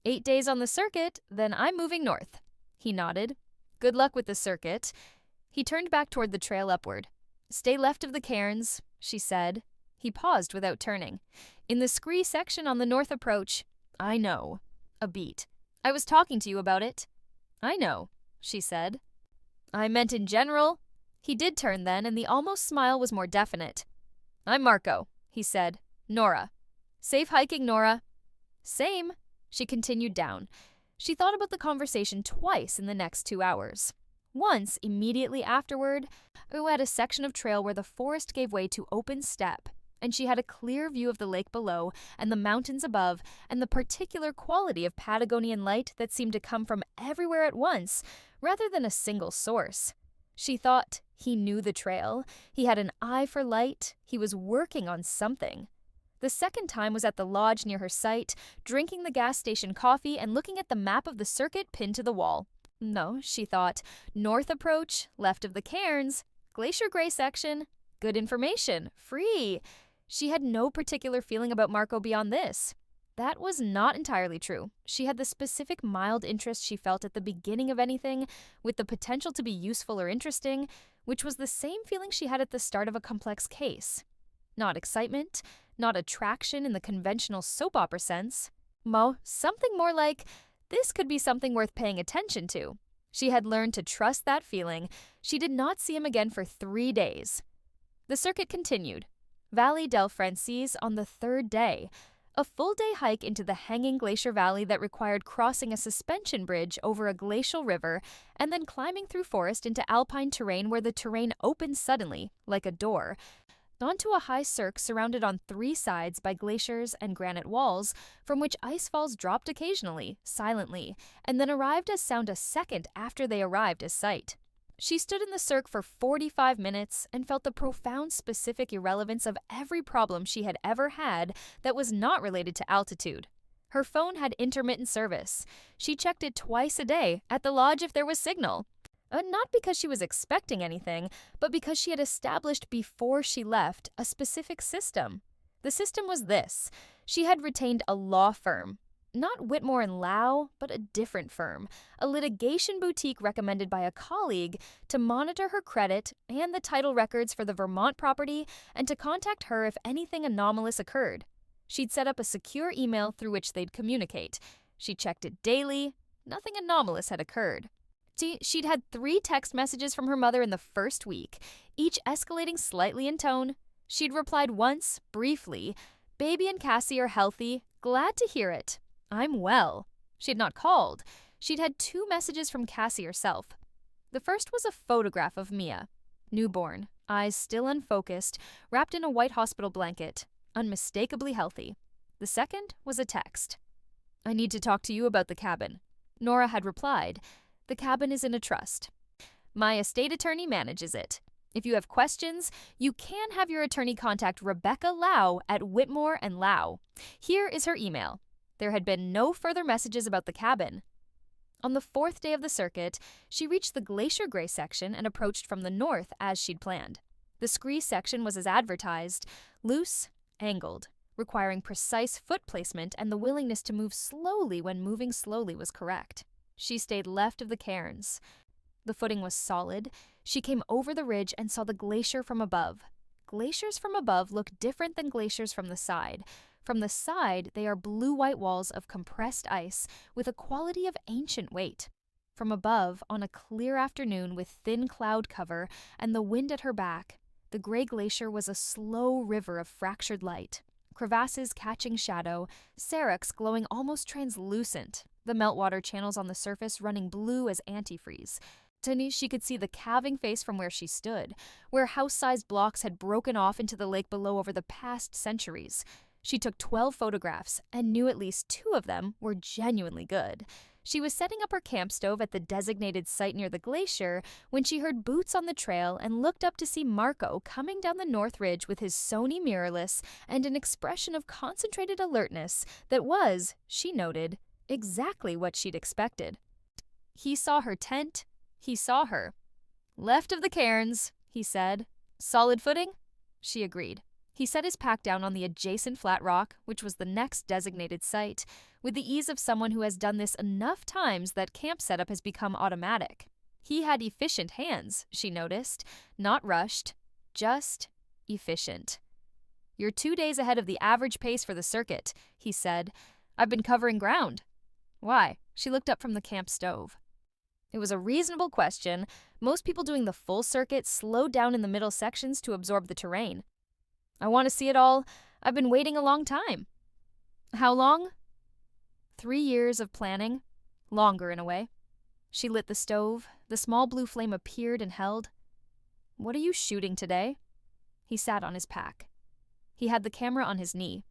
8 days on the circuit, then I'm moving north. He nodded. Good luck with the circuit. He turned back toward the trail upward. Stay left of the cairns, she said. He paused without turning. In the scree section on the north approach. I know. A beat. I was talking to you about it. I know, she said. I meant in general. He did turn then, and the almost smile was more definite. I'm Marco, he said. Nora. Safe hiking, Nora. Same. She continued down. She thought about the conversation twice in the next 2 hours. Once, immediately afterward, at a section of trail where the forest gave way to open steppe, and she had a clear view of the lake below and the mountains above and the particular quality of Patagonian light that seemed to come from everywhere at once rather than a single source. She thought he knew the trail, he had an eye for light, he was working on something. The second time was at the lodge near her site, drinking the gas station coffee and looking at the map of the circuit pinned to the wall. No, she thought, north approach, left of the cairns, Glacier Gray section, good information, free. She had no particular feeling about Marco beyond this. That was not entirely true. She had the specific mild interest she felt at the beginning of anything, with the potential to be useful or interesting, which was the same feeling she had at the start of a complex case. Not excitement, not attraction in the conventional soap opera sense. Something more like, this could be something worth paying attention to. She had learned to trust that feeling. She did not see him again for 3 days. The circuit continued. Valley del Francis on the third day. A full-day hike into the hanging glacier valley that required crossing a suspension bridge over a glacial river and then climbing through forest into alpine terrain where the terrain opened suddenly, like a door, onto a high cirque surrounded on 3 sides by glaciers and granite walls from which ice falls dropped occasionally, silently, and then arrived as sound a second after they arrived as sight. She stood in the cirque for 45 minutes and felt the profound specific irrelevance of every problem she had ever had that was not related to altitude. Her phone had intermittent service. She checked it twice a day, at the lodge if there was signal. Not because she was expecting anything, but because she had established before she left a specific system. The system was this. She had retained a law firm. Not Whitmore and Lau, but a different firm, a litigation boutique recommended by a colleague to monitor her credit and the title records for the Vermont property and to contact her if anything anomalous occurred. She'd set up a secure email through which they'd communicate. She checked it daily. Nothing anomalous had occurred. She'd had 3 text messages from her mother in the first week, each escalating slightly in tone. She'd replied once, briefly, "Baby and Cassie are healthy. Glad to hear it. I'm well." She'd not called. She'd had 2 messages from Cassie herself. The first was a photograph of Mia, newborn, eyes still unfocused, wrapped in a white hospital blanket, unmistakably healthy. The second was a text. "I need to talk to you about the cabin." Nora had replied, "The cabin is in a trust. My estate attorney manages it. If you have questions, you can have your attorney contact Rebecca Lau at Whitmore and Lau. Here is her email." There had been no further messages about the cabin. On the 4th day of the circuit, she reached the Glacier Gray section and approached from the north as she'd planned. The scree section was as advertised, loose, angled, requiring precise foot placement and the willingness to move slowly when moving slowly was correct. She stayed left of the cairns. The footing was solid. She came over the ridge and saw the glacier from above. Glaciers from above look different than glaciers from the side. From the side, they are blue-white walls of compressed ice with a quality of ancient weight. From above, on a clear afternoon with thin cloud cover and the wind at her back, the gray glacier was a slow river of fractured light. Crevasses catching shadow, seracs glowing almost translucent, the meltwater channels on the surface running blue as antifreeze. She could see the calving face from where she stood, where house-sized blocks had broken off into the lake below over the past centuries. She took 12 photographs and knew at least 2 of them were genuinely good. She was setting up her camp stove at the designated site near the glacier when she heard boots on the trail and looked up to see Marco coming down the north ridge with his Sony mirrorless and an expression of concentrated alertness that was, she noted, exactly what she'd expected. He saw her tent. He saw her. "Left of the cairns," he said. "Solid footing?" She agreed. He set his pack down on the adjacent flat rock, which was the next designated site, with the ease of someone who has done this enough times that camp setup has become automatic. He had efficient hands, she noticed, not rushed, just efficient. "You're 2 days ahead of the average pace for the circuit," he said. "I've been covering ground." "Why?" She looked up from the camp stove. It was a reasonable question. Most people doing the full circuit slowed down in the middle sections to absorb the terrain. "I want to see it all. I've been waiting a long time." "How long?" 3 years of planning. Longer, in a way. She lit the stove. The small blue flame appeared and held. "What are you shooting today?" He sat on his pack. He had the camera on his knee.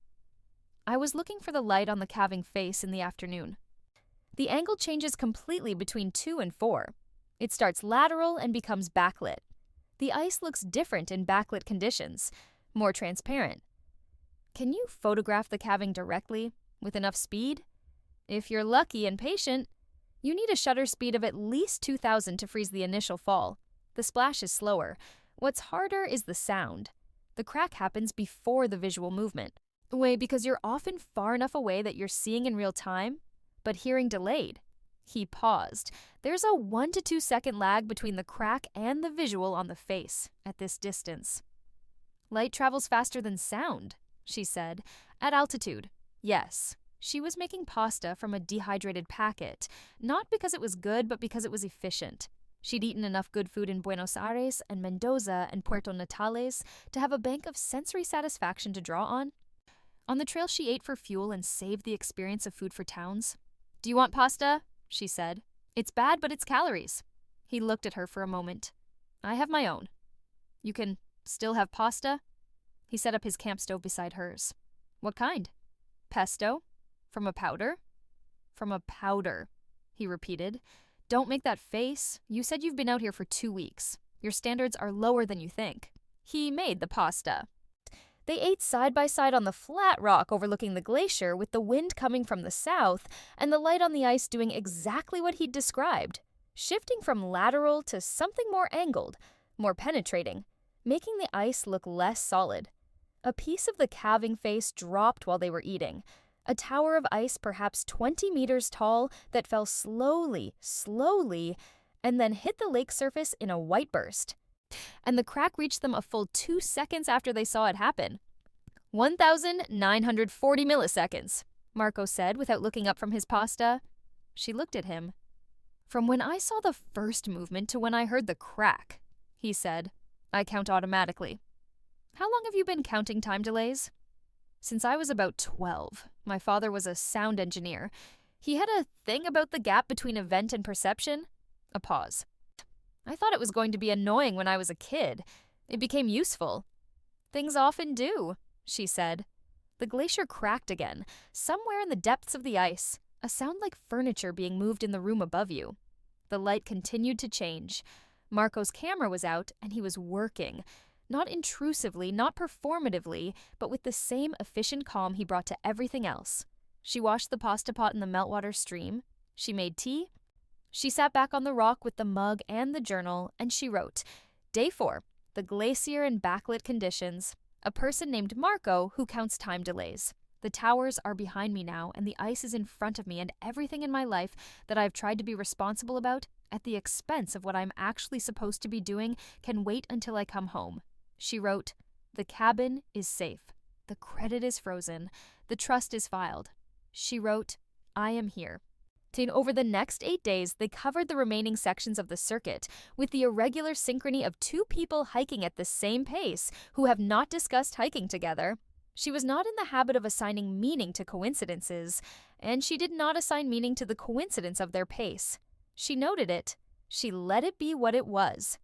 I was looking for the light on the calving face in the afternoon. The angle changes completely between 2 and 4. It starts lateral and becomes backlit. The ice looks different in backlit conditions, more transparent. Can you photograph the calving directly, with enough speed? If you're lucky and patient, you need a shutter speed of at least 2,000 to freeze the initial fall. The splash is slower. What's harder is the sound. The crack happens before the visual movement. Because you're often far enough away that you're seeing in real time, but hearing delayed. He paused. There's a 1 to 2 second lag between the crack and the visual on the face at this distance. Light travels faster than sound, she said. At altitude, yes. She was making pasta from a dehydrated packet, not because it was good, but because it was efficient. She'd eaten enough good food in Buenos Aires and Mendoza and Puerto Natales to have a bank of sensory satisfaction to draw on. On the trail, she ate for fuel and saved the experience of food for towns. "Do you want pasta?" she said. "It's bad, but it's calories." He looked at her for a moment. "I have my own." "You can still have pasta?" He set up his camp stove beside hers. "What kind?" "Pesto." "From a powder?" "From a powder," he repeated. "Don't make that face. You said you've been out here for 2 weeks. Your standards are lower than you think." He made the pasta. They ate side by side on the flat rock overlooking the glacier, with the wind coming from the south and the light on the ice doing exactly what he'd described, shifting from lateral to something more angled, more penetrating, making the ice look less solid. A piece of the calving face dropped while they were eating, a tower of ice perhaps 20 meters tall that fell slowly, and then hit the lake surface in a white burst. And the crack reached them a full 2 seconds after they saw it happen. 1,940 milliseconds, Marco said without looking up from his pasta. She looked at him. "From when I saw the first movement to when I heard the crack," he said. "I count automatically." "How long have you been counting time delays?" "Since I was about 12. My father was a sound engineer. He had a thing about the gap between event and perception." A pause. "I thought it was going to be annoying when I was a kid. It became useful." "Things often do," she said. The glacier cracked again, somewhere in the depths of the ice, a sound like furniture being moved in the room above you. The light continued to change. Marco's camera was out, and he was working. Not intrusively, not performatively, but with the same efficient calm he brought to everything else. She washed the pasta pot in the meltwater stream. She made tea. She sat back on the rock with the mug and the journal, and she wrote, "Day 4, the glacier and backlit conditions. A person named Marco who counts time delays. The towers are behind me now, and the ice is in front of me, and everything in my life that I've tried to be responsible about, at the expense of what I'm actually supposed to be doing, can wait until I come home." She wrote, "The cabin is safe. The credit is frozen. The trust is filed." She wrote, "I am here." Over the next 8 days, they covered the remaining sections of the circuit, with the irregular synchrony of 2 people hiking at the same pace who have not discussed hiking together. She was not in the habit of assigning meaning to coincidences, and she did not assign meaning to the coincidence of their pace. She noted it. She let it be what it was.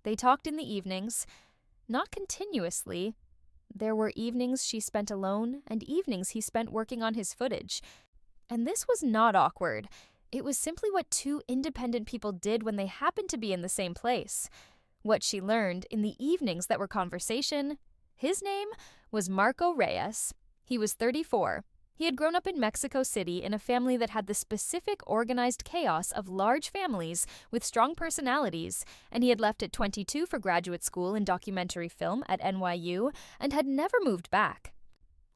They talked in the evenings. Not continuously. There were evenings she spent alone and evenings he spent working on his footage. And this was not awkward. It was simply what 2 independent people did when they happened to be in the same place. What she learned in the evenings that were conversation. His name was Marco Reyes. He was 34. He had grown up in Mexico City in a family that had the specific organized chaos of large families with strong personalities, and he had left at 22 for graduate school in documentary film at NYU and had never moved back,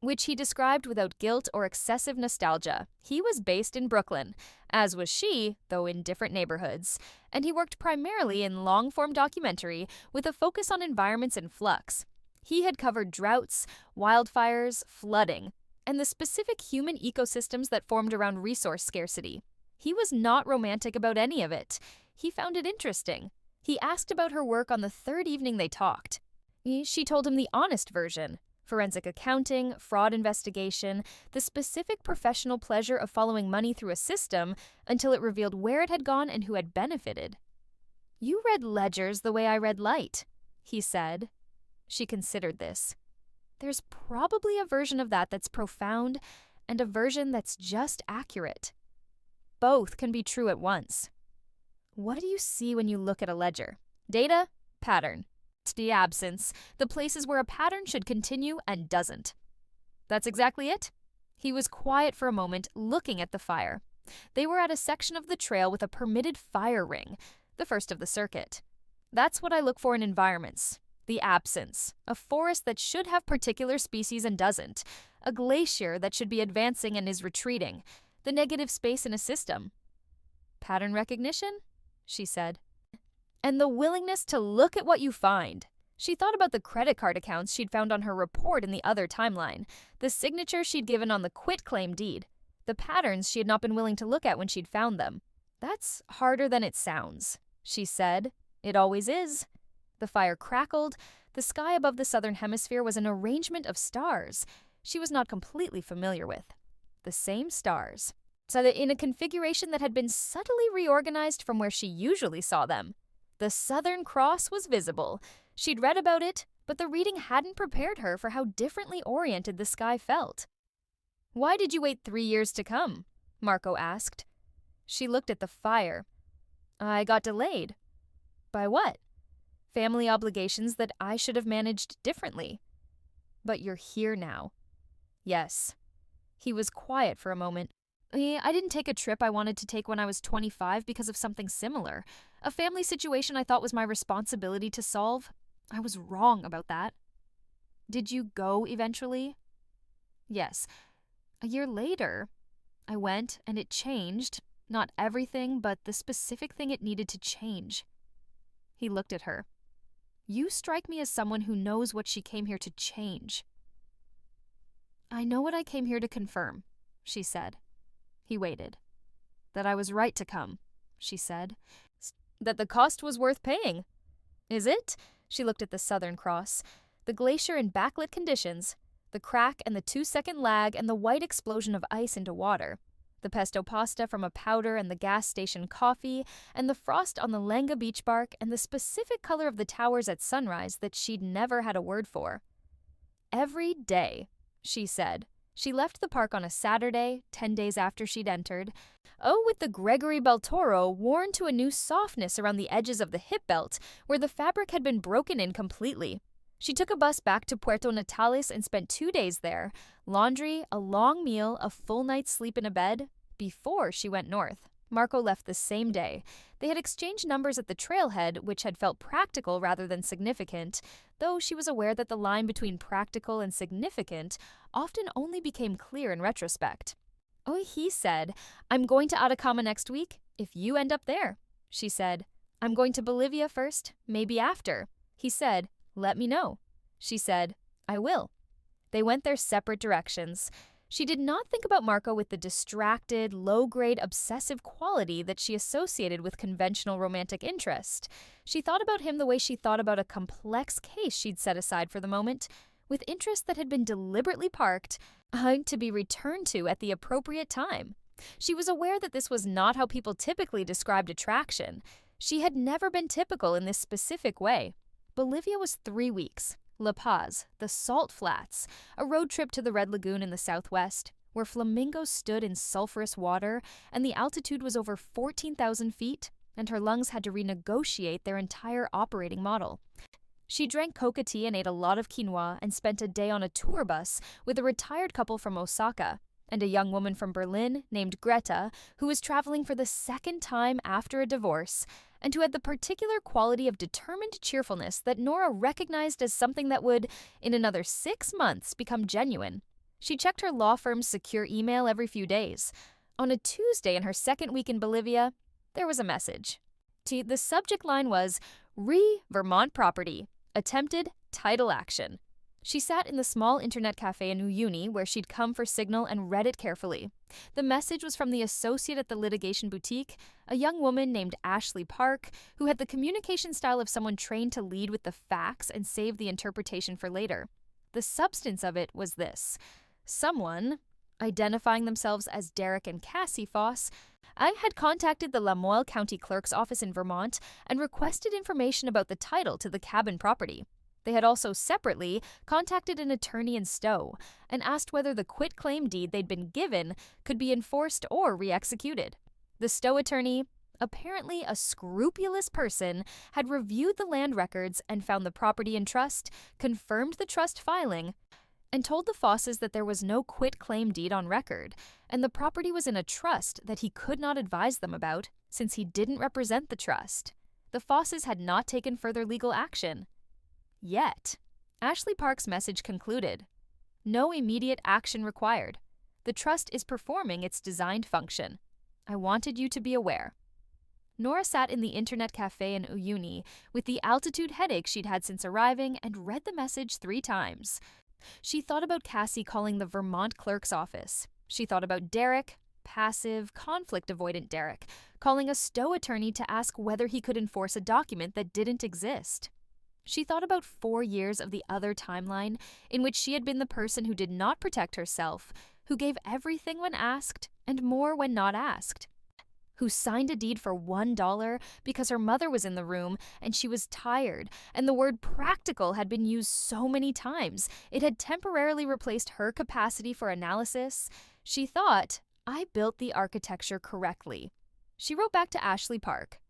which he described without guilt or excessive nostalgia. He was based in Brooklyn, as was she, though in different neighborhoods, and he worked primarily in long-form documentary with a focus on environments in flux. He had covered droughts, wildfires, flooding, and the specific human ecosystems that formed around resource scarcity. He was not romantic about any of it. He found it interesting. He asked about her work on the 3rd evening they talked. She told him the honest version: forensic accounting, fraud investigation, the specific professional pleasure of following money through a system until it revealed where it had gone and who had benefited. "You read ledgers the way I read light," he said. She considered this. there's probably a version of that that's profound and a version that's just accurate. Both can be true at once. What do you see when you look at a ledger? Data? Pattern. It's the absence, the places where a pattern should continue and doesn't. That's exactly it. He was quiet for a moment, looking at the fire. They were at a section of the trail with a permitted fire ring, the first of the circuit. That's what I look for in environments. The absence. A forest that should have particular species and doesn't. A glacier that should be advancing and is retreating. The negative space in a system. Pattern recognition? She said. And the willingness to look at what you find. She thought about the credit card accounts she'd found on her report in the other timeline, the signature she'd given on the quitclaim deed, the patterns she had not been willing to look at when she'd found them. That's harder than it sounds, she said. It always is. The fire crackled. The sky above the southern hemisphere was an arrangement of stars she was not completely familiar with. The same stars, so that in a configuration that had been subtly reorganized from where she usually saw them. The Southern Cross was visible. She'd read about it, but the reading hadn't prepared her for how differently oriented the sky felt. "Why did you wait 3 years to come?" Marco asked. She looked at the fire. "I got delayed." "By what?" "Family obligations that I should have managed differently." "But you're here now." "Yes." He was quiet for a moment. "I didn't take a trip I wanted to take when I was 25 because of something similar. A family situation I thought was my responsibility to solve. I was wrong about that." "Did you go eventually?" "Yes. A year later, I went and it changed. Not everything, but the specific thing it needed to change." He looked at her. "You strike me as someone who knows what she came here to change." "I know what I came here to confirm," she said. He waited. "That I was right to come," she said. "That the cost was worth paying." "Is it?" She looked at the Southern Cross. The glacier in backlit conditions, the crack and the 2-second lag and the white explosion of ice into water, the pesto pasta from a powder and the gas station coffee, and the frost on the Lenga beach bark and the specific color of the towers at sunrise that she'd never had a word for. "Every day," she said. She left the park on a Saturday, 10 days after she'd entered. Oh, with the Gregory Beltoro worn to a new softness around the edges of the hip belt, where the fabric had been broken in completely. She took a bus back to Puerto Natales and spent 2 days there. Laundry, a long meal, a full night's sleep in a bed, before she went north. Marco left the same day. They had exchanged numbers at the trailhead, which had felt practical rather than significant, though she was aware that the line between practical and significant often only became clear in retrospect. "Oh," he said, "I'm going to Atacama next week, if you end up there." She said, "I'm going to Bolivia first, maybe after." He said, "Let me know." She said, "I will." They went their separate directions. She did not think about Marco with the distracted, low-grade, obsessive quality that she associated with conventional romantic interest. She thought about him the way she thought about a complex case she'd set aside for the moment, with interest that had been deliberately parked, to be returned to at the appropriate time. She was aware that this was not how people typically described attraction. She had never been typical in this specific way. Bolivia was 3 weeks. La Paz, the Salt Flats, a road trip to the Red Lagoon in the southwest, where flamingos stood in sulfurous water and the altitude was over 14,000 feet, and her lungs had to renegotiate their entire operating model. She drank coca tea and ate a lot of quinoa and spent a day on a tour bus with a retired couple from Osaka and a young woman from Berlin named Greta, who was traveling for the second time after a divorce, and who had the particular quality of determined cheerfulness that Nora recognized as something that would, in another 6 months, become genuine. She checked her law firm's secure email every few days. On a Tuesday in her second week in Bolivia, there was a message. The subject line was, Vermont property, attempted title action. She sat in the small internet cafe in Uyuni where she'd come for signal and read it carefully. The message was from the associate at the litigation boutique, a young woman named Ashley Park, who had the communication style of someone trained to lead with the facts and save the interpretation for later. The substance of it was this. Someone, identifying themselves as Derek and Cassie Foss, I had contacted the Lamoille County Clerk's office in Vermont and requested information about the title to the cabin property. They had also separately contacted an attorney in Stowe and asked whether the quitclaim deed they'd been given could be enforced or re-executed. The Stowe attorney, apparently a scrupulous person, had reviewed the land records and found the property in trust, confirmed the trust filing, and told the Fosses that there was no quitclaim deed on record, and the property was in a trust that he could not advise them about since he didn't represent the trust. The Fosses had not taken further legal action. Yet, Ashley Park's message concluded, "No immediate action required. The trust is performing its designed function. I wanted you to be aware." Nora sat in the internet cafe in Uyuni with the altitude headache she'd had since arriving and read the message 3 times. She thought about Cassie calling the Vermont clerk's office. She thought about Derek, passive, conflict-avoidant Derek, calling a Stowe attorney to ask whether he could enforce a document that didn't exist. She thought about 4 years of the other timeline in which she had been the person who did not protect herself, who gave everything when asked and more when not asked, who signed a deed for $1 because her mother was in the room and she was tired, and the word practical had been used so many times it had temporarily replaced her capacity for analysis. She thought, "I built the architecture correctly." She wrote back to Ashley Park,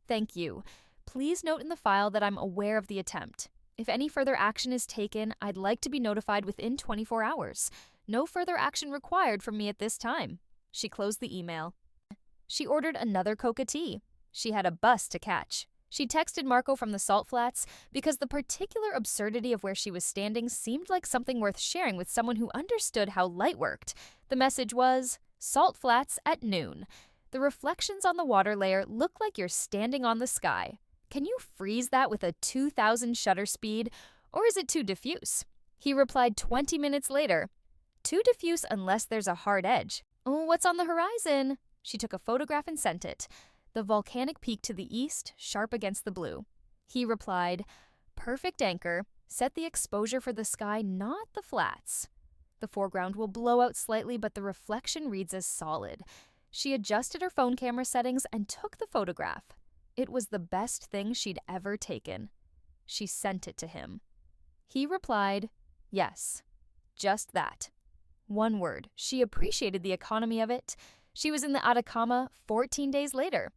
"Thank you. Please note in the file that I'm aware of the attempt. If any further action is taken, I'd like to be notified within 24 hours. No further action required from me at this time." She closed the email. She ordered another Coca tea. She had a bus to catch. She texted Marco from the Salt Flats because the particular absurdity of where she was standing seemed like something worth sharing with someone who understood how light worked. The message was, "Salt Flats at noon. The reflections on the water layer look like you're standing on the sky. Can you freeze that with a 2000 shutter speed, or is it too diffuse?" He replied 20 minutes later, "Too diffuse unless there's a hard edge. Oh, what's on the horizon?" She took a photograph and sent it. The volcanic peak to the east, sharp against the blue. He replied, "Perfect anchor. Set the exposure for the sky, not the flats. The foreground will blow out slightly, but the reflection reads as solid." She adjusted her phone camera settings and took the photograph. It was the best thing she'd ever taken. She sent it to him. He replied, "Yes, just that." One word. She appreciated the economy of it. She was in the Atacama 14 days later.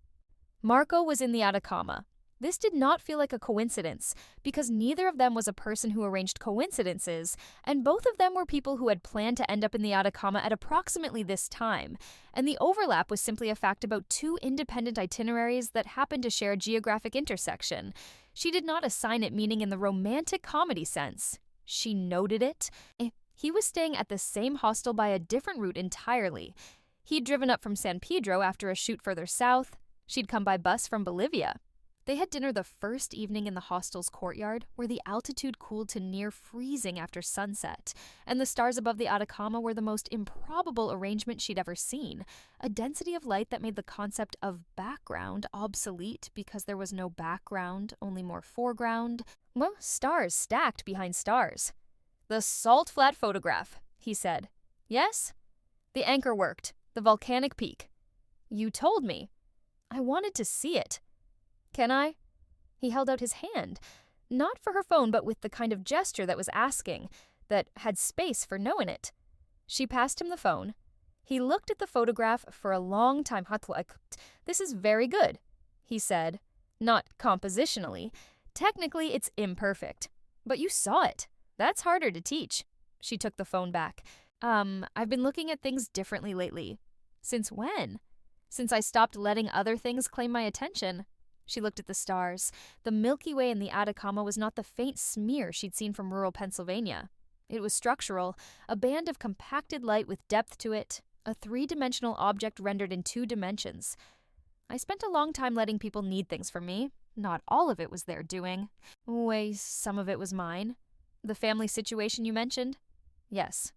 Marco was in the Atacama. This did not feel like a coincidence, because neither of them was a person who arranged coincidences, and both of them were people who had planned to end up in the Atacama at approximately this time, and the overlap was simply a fact about 2 independent itineraries that happened to share a geographic intersection. She did not assign it meaning in the romantic comedy sense. She noted it. He was staying at the same hostel by a different route entirely. He'd driven up from San Pedro after a shoot further south. She'd come by bus from Bolivia. They had dinner the first evening in the hostel's courtyard, where the altitude cooled to near freezing after sunset, and the stars above the Atacama were the most improbable arrangement she'd ever seen, a density of light that made the concept of background obsolete because there was no background, only more foreground. Well, stars stacked behind stars. "The salt flat photograph," he said. "Yes?" "The anchor worked. The volcanic peak." "You told me." "I wanted to see it." "Can I?" He held out his hand, not for her phone, but with the kind of gesture that was asking, that had space for no in it. She passed him the phone. He looked at the photograph for a long time. "This is very good," he said. "Not compositionally. Technically, it's imperfect. But you saw it. That's harder to teach." She took the phone back. I've been looking at things differently lately." "Since when?" "Since I stopped letting other things claim my attention." She looked at the stars. The Milky Way in the Atacama was not the faint smear she'd seen from rural Pennsylvania. It was structural, a band of compacted light with depth to it, a 3-dimensional object rendered in 2 dimensions. I spent a long time letting people need things from me. Not all of it was their doing. Some of it was mine. "The family situation you mentioned?" "Yes."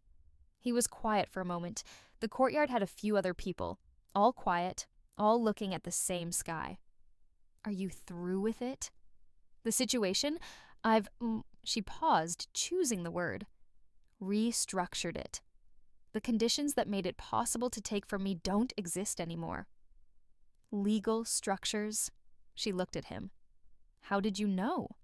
He was quiet for a moment. The courtyard had a few other people, all quiet, all looking at the same sky. "Are you through with it?" "The situation? She paused, choosing the word. "Restructured it. The conditions that made it possible to take from me don't exist anymore." "Legal structures?" She looked at him. "How did you know?"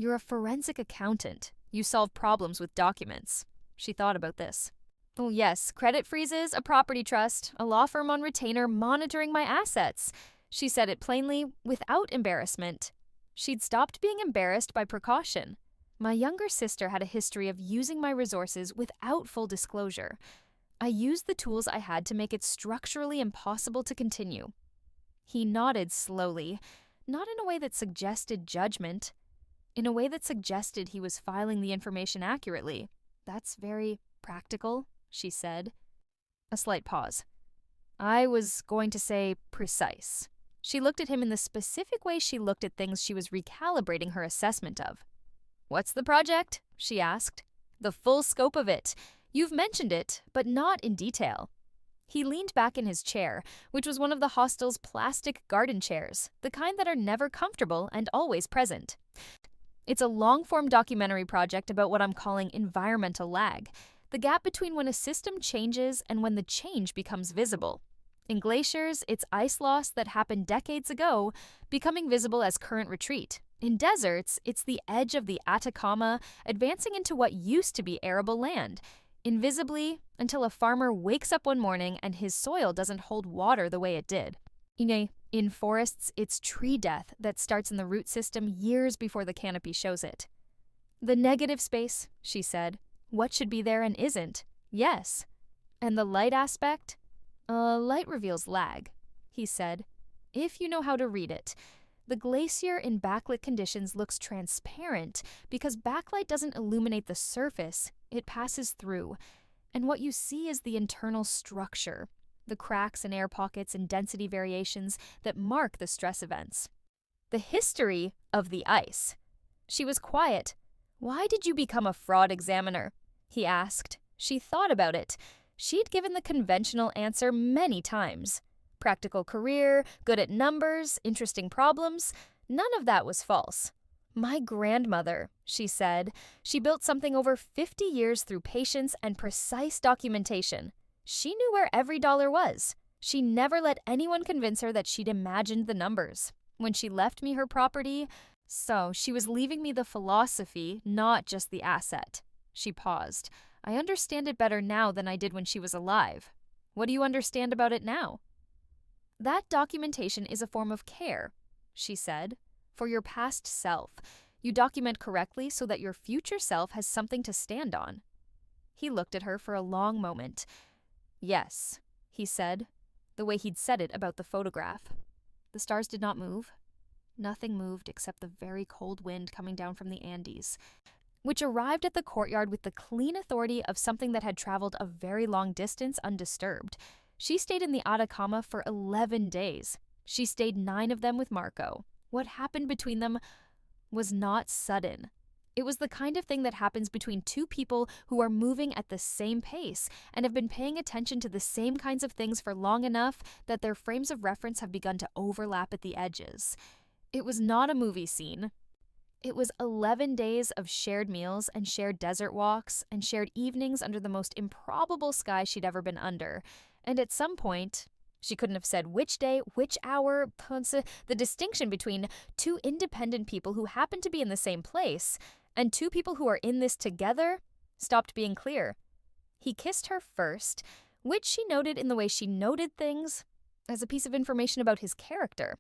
You're a forensic accountant. You solve problems with documents. She thought about this. Oh, yes, credit freezes, a property trust, a law firm on retainer monitoring my assets. She said it plainly, without embarrassment. She'd stopped being embarrassed by precaution. My younger sister had a history of using my resources without full disclosure. I used the tools I had to make it structurally impossible to continue. He nodded slowly, not in a way that suggested judgment, in a way that suggested he was filing the information accurately. That's very practical, she said. A slight pause. I was going to say precise. She looked at him in the specific way she looked at things she was recalibrating her assessment of. What's the project? She asked. The full scope of it. You've mentioned it, but not in detail. He leaned back in his chair, which was one of the hostel's plastic garden chairs, the kind that are never comfortable and always present. It's a long-form documentary project about what I'm calling environmental lag, the gap between when a system changes and when the change becomes visible. In glaciers, it's ice loss that happened decades ago, becoming visible as current retreat. In deserts, it's the edge of the Atacama advancing into what used to be arable land, invisibly until a farmer wakes up one morning and his soil doesn't hold water the way it did. In forests, it's tree death that starts in the root system years before the canopy shows it. The negative space, she said. What should be there and isn't? Yes. And the light aspect? Light reveals lag, he said. If you know how to read it. The glacier in backlit conditions looks transparent because backlight doesn't illuminate the surface, it passes through. And what you see is the internal structure, the cracks and air pockets and density variations that mark the stress events. The history of the ice. She was quiet. Why did you become a fraud examiner? He asked. She thought about it. She'd given the conventional answer many times. Practical career, good at numbers, interesting problems. None of that was false. My grandmother, she said. She built something over 50 years through patience and precise documentation. She knew where every dollar was. She never let anyone convince her that she'd imagined the numbers. When she left me her property, so she was leaving me the philosophy, not just the asset. She paused. I understand it better now than I did when she was alive. What do you understand about it now? That documentation is a form of care, she said, for your past self. You document correctly so that your future self has something to stand on. He looked at her for a long moment. Yes, he said, the way he'd said it about the photograph. The stars did not move. Nothing moved except the very cold wind coming down from the Andes, which arrived at the courtyard with the clean authority of something that had traveled a very long distance undisturbed. She stayed in the Atacama for 11 days. She stayed 9 of them with Marco. What happened between them was not sudden. It was the kind of thing that happens between two people who are moving at the same pace and have been paying attention to the same kinds of things for long enough that their frames of reference have begun to overlap at the edges. It was not a movie scene. It was 11 days of shared meals and shared desert walks and shared evenings under the most improbable sky she'd ever been under. And at some point, she couldn't have said which day, which hour, the distinction between two independent people who happen to be in the same place and two people who are in this together stopped being clear. He kissed her first, which she noted in the way she noted things as a piece of information about his character.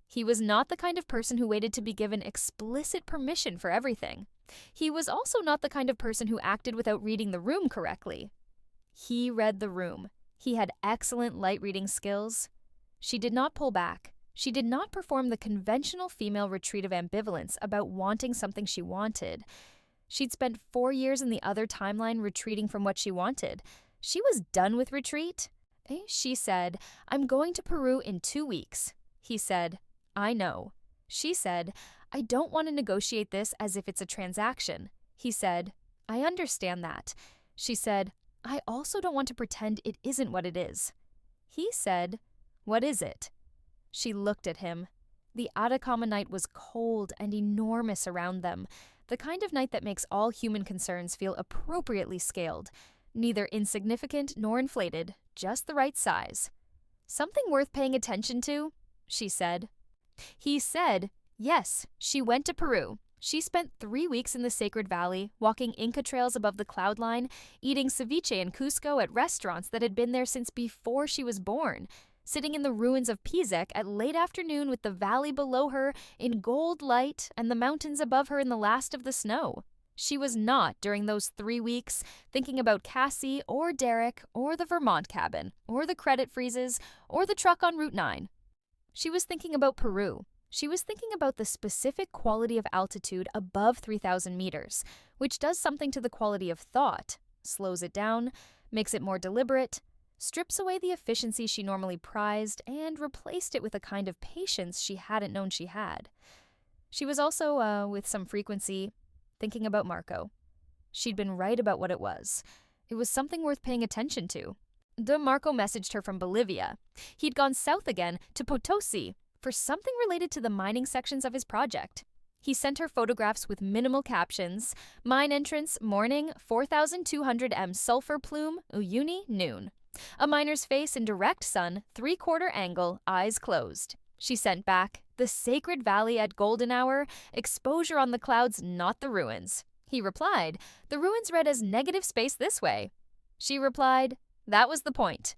He was not the kind of person who waited to be given explicit permission for everything. He was also not the kind of person who acted without reading the room correctly. He read the room. He had excellent light-reading skills. She did not pull back. She did not perform the conventional female retreat of ambivalence about wanting something she wanted. She'd spent 4 years in the other timeline retreating from what she wanted. She was done with retreat. She said, I'm going to Peru in 2 weeks. He said, I know. She said, I don't want to negotiate this as if it's a transaction. He said, I understand that. She said, I also don't want to pretend it isn't what it is. He said, what is it? She looked at him. The Atacama night was cold and enormous around them, the kind of night that makes all human concerns feel appropriately scaled, neither insignificant nor inflated, just the right size. Something worth paying attention to, she said. He said, yes, she went to Peru. She spent 3 weeks in the Sacred Valley, walking Inca trails above the cloud line, eating ceviche in Cusco at restaurants that had been there since before she was born, sitting in the ruins of Pizec at late afternoon with the valley below her in gold light and the mountains above her in the last of the snow. She was not, during those 3 weeks, thinking about Cassie or Derek or the Vermont cabin or the credit freezes or the truck on Route 9. She was thinking about Peru. She was thinking about the specific quality of altitude above 3,000 meters, which does something to the quality of thought, slows it down, makes it more deliberate, strips away the efficiency she normally prized, and replaced it with a kind of patience she hadn't known she had. She was also, with some frequency, thinking about Marco. She'd been right about what it was. It was something worth paying attention to. Marco messaged her from Bolivia. He'd gone south again to Potosi for something related to the mining sections of his project. He sent her photographs with minimal captions: mine entrance, morning, 4,200 m sulfur plume, Uyuni, noon. A miner's face in direct sun, 3/4 angle, eyes closed. She sent back, the Sacred Valley at golden hour, exposure on the clouds, not the ruins. He replied, the ruins read as negative space this way. She replied, that was the point.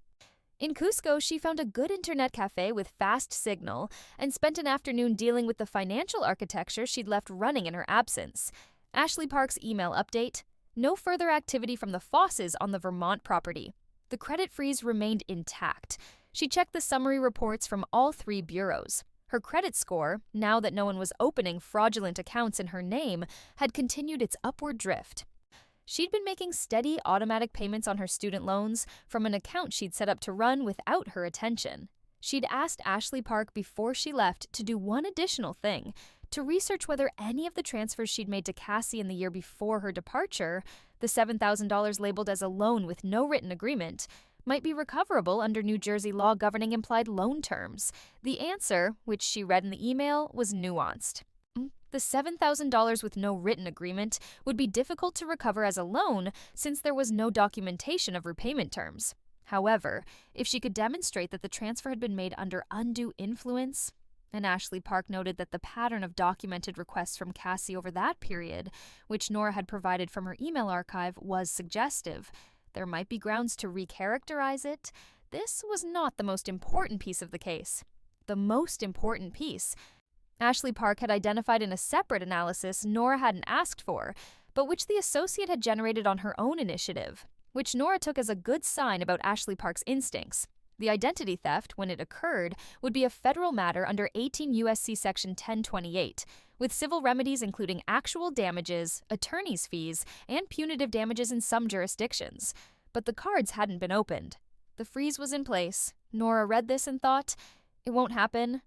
In Cusco, she found a good internet cafe with fast signal and spent an afternoon dealing with the financial architecture she'd left running in her absence. Ashley Park's email update: no further activity from the Fosses on the Vermont property. The credit freeze remained intact. She checked the summary reports from all 3 bureaus. Her credit score, now that no one was opening fraudulent accounts in her name, had continued its upward drift. She'd been making steady automatic payments on her student loans from an account she'd set up to run without her attention. She'd asked Ashley Park before she left to do one additional thing, to research whether any of the transfers she'd made to Cassie in the year before her departure, the $7,000 labeled as a loan with no written agreement, might be recoverable under New Jersey law governing implied loan terms. The answer, which she read in the email, was nuanced. The $7,000 with no written agreement would be difficult to recover as a loan since there was no documentation of repayment terms. However, if she could demonstrate that the transfer had been made under undue influence, and Ashley Park noted that the pattern of documented requests from Cassie over that period, which Nora had provided from her email archive, was suggestive, there might be grounds to recharacterize it. This was not the most important piece of the case. The most important piece, Ashley Park had identified in a separate analysis Nora hadn't asked for, but which the associate had generated on her own initiative, which Nora took as a good sign about Ashley Park's instincts. The identity theft, when it occurred, would be a federal matter under 18 U.S.C. Section 1028, with civil remedies including actual damages, attorney's fees, and punitive damages in some jurisdictions. But the cards hadn't been opened. The freeze was in place. Nora read this and thought, it won't happen.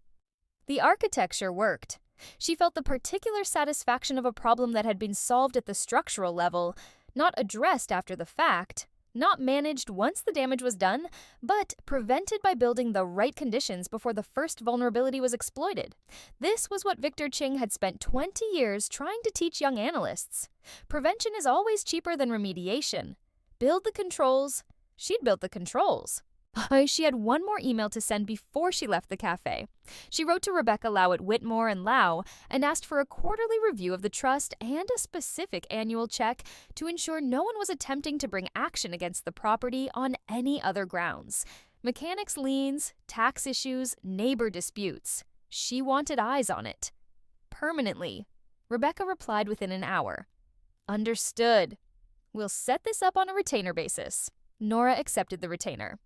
The architecture worked. She felt the particular satisfaction of a problem that had been solved at the structural level, not addressed after the fact, not managed once the damage was done, but prevented by building the right conditions before the first vulnerability was exploited. This was what Victor Ching had spent 20 years trying to teach young analysts. Prevention is always cheaper than remediation. Build the controls. She'd built the controls. She had one more email to send before she left the cafe. She wrote to Rebecca Lau at Whitmore and Lau and asked for a quarterly review of the trust and a specific annual check to ensure no one was attempting to bring action against the property on any other grounds. Mechanics liens, tax issues, neighbor disputes. She wanted eyes on it. Permanently. Rebecca replied within an hour. Understood. We'll set this up on a retainer basis. Nora accepted the retainer.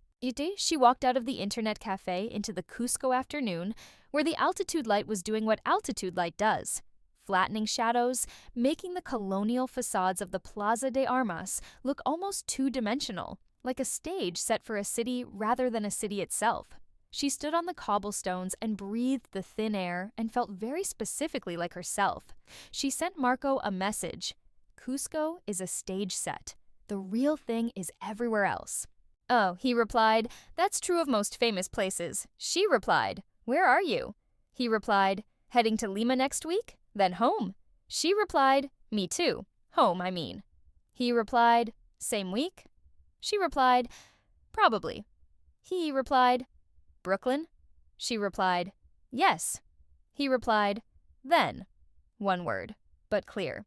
She walked out of the internet cafe into the Cusco afternoon, where the altitude light was doing what altitude light does, flattening shadows, making the colonial facades of the Plaza de Armas look almost two-dimensional, like a stage set for a city rather than a city itself. She stood on the cobblestones and breathed the thin air and felt very specifically like herself. She sent Marco a message. Cusco is a stage set. The real thing is everywhere else. Oh, he replied, that's true of most famous places. She replied, where are you? He replied, heading to Lima next week, then home. She replied, me too. Home, I mean. He replied, same week? She replied, probably. He replied, Brooklyn? She replied, yes. He replied, then. One word. but clear.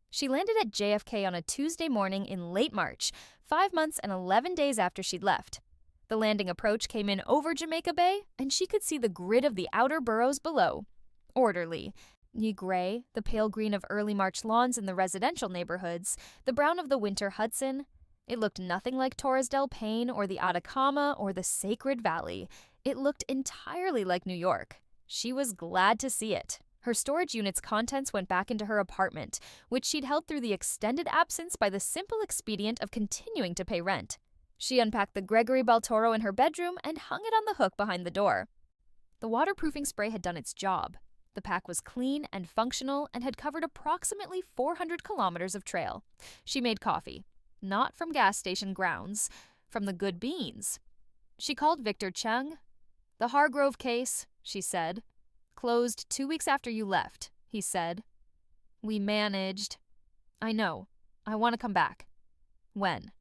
She landed at JFK on a Tuesday morning in late March, 5 months and 11 days after she'd left. The landing approach came in over Jamaica Bay, and she could see the grid of the outer boroughs below. Orderly. Ye gray, the pale green of early March lawns in the residential neighborhoods, the brown of the winter Hudson. It looked nothing like Torres del Paine or the Atacama or the Sacred Valley. It looked entirely like New York. She was glad to see it. Her storage unit's contents went back into her apartment, which she'd held through the extended absence by the simple expedient of continuing to pay rent. She unpacked the Gregory Baltoro in her bedroom and hung it on the hook behind the door. The waterproofing spray had done its job. The pack was clean and functional and had covered approximately 400 kilometers of trail. She made coffee. Not from gas station grounds, from the good beans. She called Victor Chung. "The Hargrove case," she said. "Closed 2 weeks after you left," he said. "We managed." "I know. I want to come back." "When?"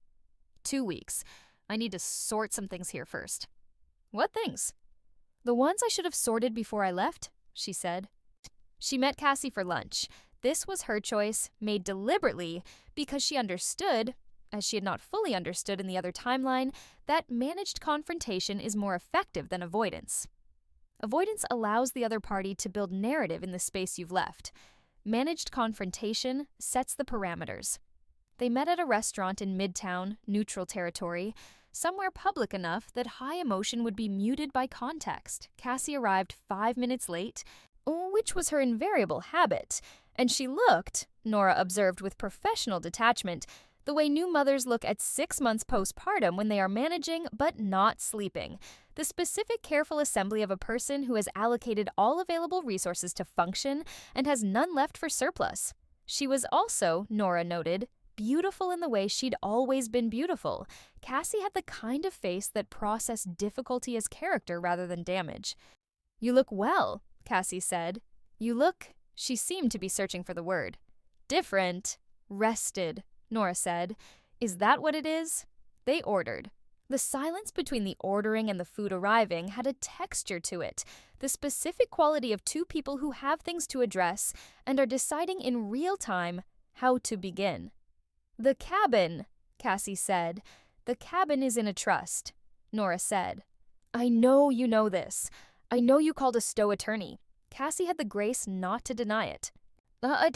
2 weeks. I need to sort some things here first." "What things?" "The ones I should have sorted before I left," she said. She met Cassie for lunch. This was her choice, made deliberately, because she understood, as she had not fully understood in the other timeline, that managed confrontation is more effective than avoidance. Avoidance allows the other party to build narrative in the space you've left. Managed confrontation sets the parameters. They met at a restaurant in Midtown, neutral territory, somewhere public enough that high emotion would be muted by context. Cassie arrived 5 minutes late, which was her invariable habit, and she looked, Nora observed with professional detachment, the way new mothers look at 6 months postpartum when they are managing but not sleeping. The specific careful assembly of a person who has allocated all available resources to function and has none left for surplus. She was also, Nora noted, beautiful in the way she'd always been beautiful. Cassie had the kind of face that processed difficulty as character rather than damage. "You look well," Cassie said. "You look," she seemed to be searching for the word. "Different. Rested," Nora said. "Is that what it is?" They ordered. The silence between the ordering and the food arriving had a texture to it, the specific quality of two people who have things to address and are deciding in real time how to begin. "The cabin," Cassie said. "The cabin is in a trust," Nora said. "I know you know this. I know you called a Stowe attorney." Cassie had the grace not to deny it.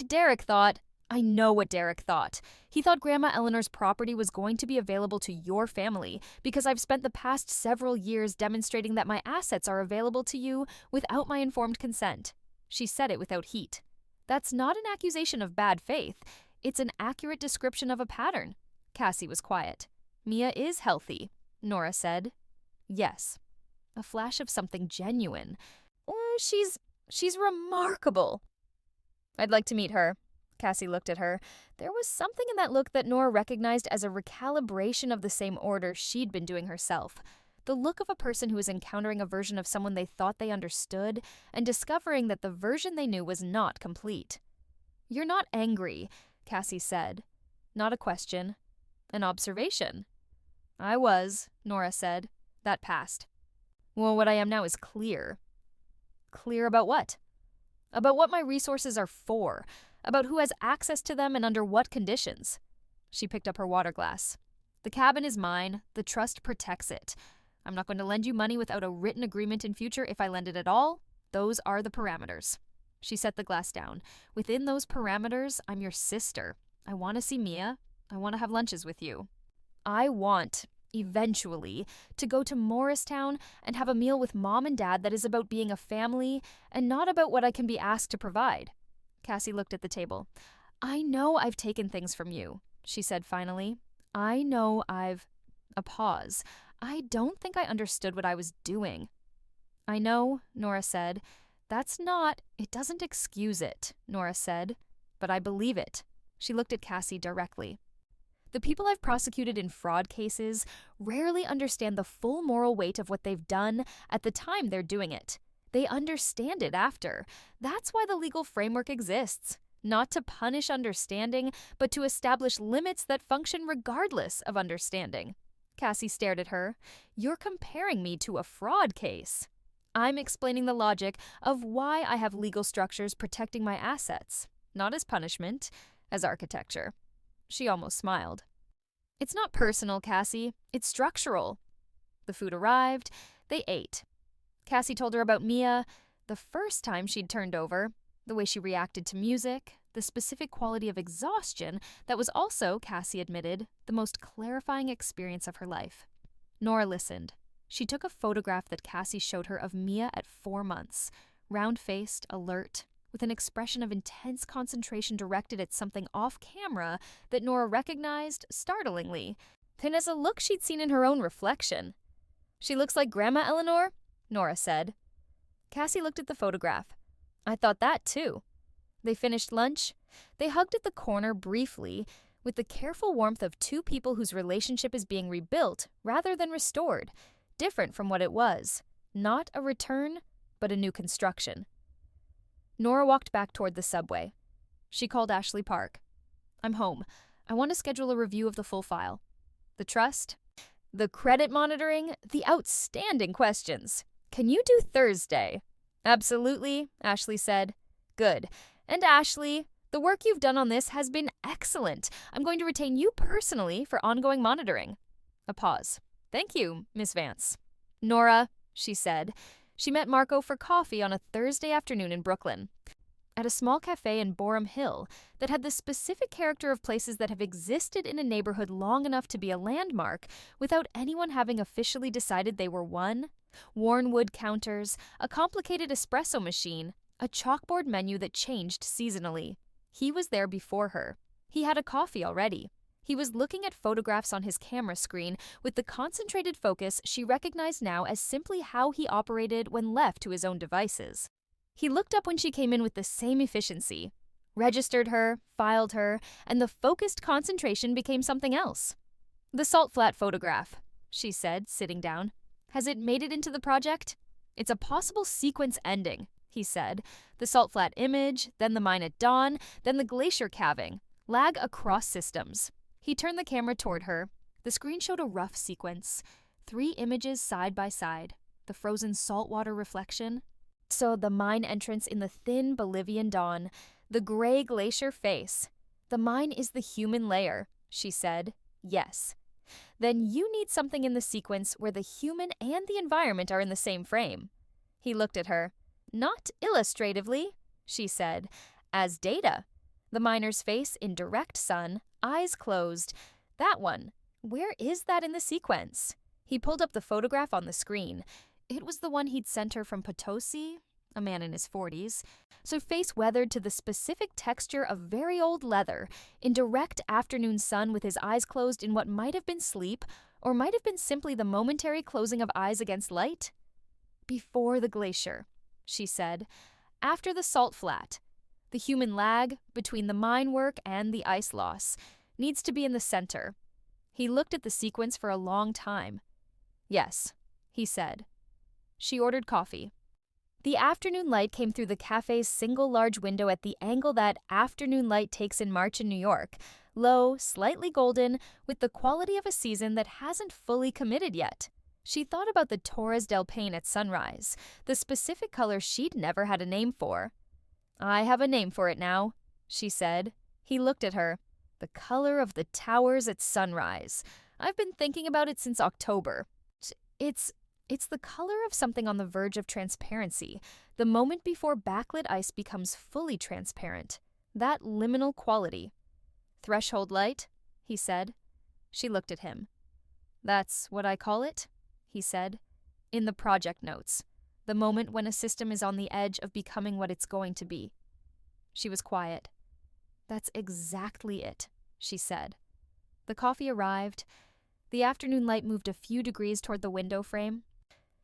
Derek thought, I know what Derek thought. He thought Grandma Eleanor's property was going to be available to your family because I've spent the past several years demonstrating that my assets are available to you without my informed consent." She said it without heat. "That's not an accusation of bad faith. It's an accurate description of a pattern." Cassie was quiet. "Mia is healthy," Nora said. "Yes." A flash of something genuine. She's remarkable." "I'd like to meet her." Cassie looked at her. There was something in that look that Nora recognized as a recalibration of the same order she'd been doing herself. The look of a person who is encountering a version of someone they thought they understood and discovering that the version they knew was not complete. "You're not angry," Cassie said. "Not a question. An observation." "I was," Nora said. That passed. "Well, what I am now is clear." "Clear about what?" "About what my resources are for. About who has access to them and under what conditions." She picked up her water glass. "The cabin is mine. The trust protects it. I'm not going to lend you money without a written agreement in future if I lend it at all. Those are the parameters." She set the glass down. "Within those parameters, I'm your sister. I want to see Mia. I want to have lunches with you. I want, eventually, to go to Morristown and have a meal with Mom and Dad that is about being a family and not about what I can be asked to provide." Cassie looked at the table. "I know I've taken things from you," she said finally. "I know I've—" A pause. "I don't think I understood what I was doing." "I know," Nora said. It doesn't excuse it," Nora said. "But I believe it." She looked at Cassie directly. "The people I've prosecuted in fraud cases rarely understand the full moral weight of what they've done at the time they're doing it. They understand it after. That's why the legal framework exists. Not to punish understanding, but to establish limits that function regardless of understanding." Cassie stared at her. "You're comparing me to a fraud case." "I'm explaining the logic of why I have legal structures protecting my assets." not as punishment, as architecture. She almost smiled. It's not personal, Cassie. It's structural. The food arrived. They ate. Cassie told her about Mia, the first time she'd turned over, the way she reacted to music, the specific quality of exhaustion that was also, Cassie admitted, the most clarifying experience of her life. Nora listened. She took a photograph that Cassie showed her of Mia at 4 months, round-faced, alert, with an expression of intense concentration directed at something off-camera that Nora recognized, startlingly, and as a look she'd seen in her own reflection. "She looks like Grandma Eleanor," Nora said. Cassie looked at the photograph. "I thought that, too." They finished lunch. They hugged at the corner briefly, with the careful warmth of two people whose relationship is being rebuilt rather than restored, different from what it was. Not a return, but a new construction. Nora walked back toward the subway. She called Ashley Park. "I'm home. I want to schedule a review of the full file. The trust, the credit monitoring, the outstanding questions. Can you do Thursday?" "Absolutely," Ashley said. "Good. And Ashley, the work you've done on this has been excellent. I'm going to retain you personally for ongoing monitoring." A pause. "Thank you, Miss Vance." "Nora," she said. She met Marco for coffee on a Thursday afternoon in Brooklyn, at a small cafe in Boerum Hill that had the specific character of places that have existed in a neighborhood long enough to be a landmark without anyone having officially decided they were one. Worn wood counters, a complicated espresso machine, a chalkboard menu that changed seasonally. He was there before her. He had a coffee already. He was looking at photographs on his camera screen with the concentrated focus she recognized now as simply how he operated when left to his own devices. He looked up when she came in with the same efficiency, registered her, filed her, and the focused concentration became something else. "The salt flat photograph," she said, sitting down. "Has it made it into the project?" "It's a possible sequence ending," he said. "The salt flat image, then the mine at dawn, then the glacier calving. Lag across systems." He turned the camera toward her. The screen showed a rough sequence. 3 images side by side. The frozen saltwater reflection. So the mine entrance in the thin Bolivian dawn. The gray glacier face. "The mine is the human layer," she said. "Yes. Then you need something in the sequence where the human and the environment are in the same frame." He looked at her. "Not illustratively," she said. "As data. The miner's face in direct sun, eyes closed. That one. Where is that in the sequence?" He pulled up the photograph on the screen. It was the one he'd sent her from Potosi, a man in his 40s, so face weathered to the specific texture of very old leather, in direct afternoon sun with his eyes closed in what might have been sleep, or might have been simply the momentary closing of eyes against light. "Before the glacier," she said. "After the salt flat. The human lag, between the mine work and the ice loss, needs to be in the center." He looked at the sequence for a long time. "Yes," he said. She ordered coffee. The afternoon light came through the cafe's single large window at the angle that afternoon light takes in March in New York, low, slightly golden, with the quality of a season that hasn't fully committed yet. She thought about the Torres del Paine at sunrise, the specific color she'd never had a name for. "I have a name for it now," she said. He looked at her. "The color of the towers at sunrise. I've been thinking about it since October. It's the color of something on the verge of transparency, the moment before backlit ice becomes fully transparent. That liminal quality." "Threshold light," he said. She looked at him. "That's what I call it," he said. "In the project notes. The moment when a system is on the edge of becoming what it's going to be." She was quiet. "That's exactly it," she said. The coffee arrived. The afternoon light moved a few degrees toward the window frame.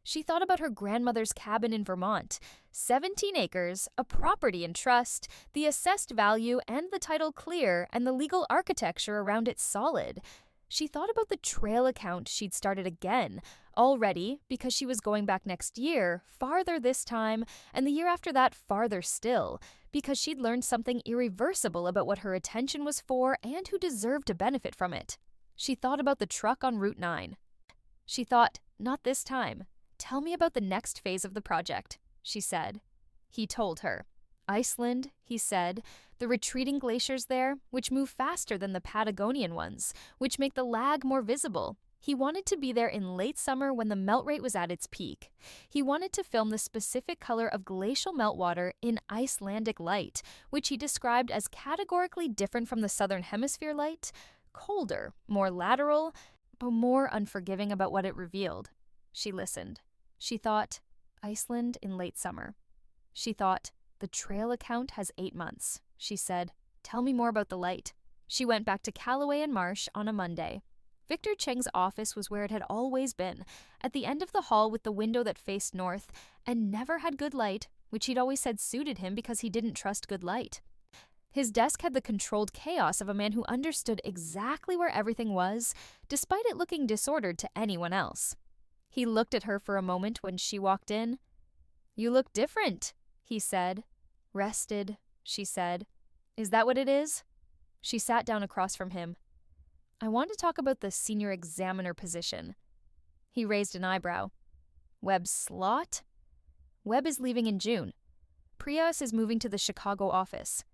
She thought about her grandmother's cabin in Vermont, 17 acres, a property in trust, the assessed value and the title clear, and the legal architecture around it solid. She thought about the trail account she'd started again, already, because she was going back next year, farther this time, and the year after that farther still, because she'd learned something irreversible about what her attention was for and who deserved to benefit from it. She thought about the truck on Route 9. She thought, not this time. "Tell me about the next phase of the project," she said. He told her. Iceland, he said, the retreating glaciers there, which move faster than the Patagonian ones, which make the lag more visible. He wanted to be there in late summer when the melt rate was at its peak. He wanted to film the specific color of glacial meltwater in Icelandic light, which he described as categorically different from the southern hemisphere light, colder, more lateral, but more unforgiving about what it revealed. She listened. She thought, Iceland in late summer. She thought, the trail account has 8 months. She said, tell me more about the light. She went back to Callaway and Marsh on a Monday. Victor Cheng's office was where it had always been, at the end of the hall with the window that faced north, and never had good light, which he'd always said suited him because he didn't trust good light. His desk had the controlled chaos of a man who understood exactly where everything was, despite it looking disordered to anyone else. He looked at her for a moment when she walked in. You look different, he said. Rested, she said. Is that what it is? She sat down across from him. I want to talk about the senior examiner position. He raised an eyebrow. Webb's slot? Webb is leaving in June. Prius is moving to the Chicago office.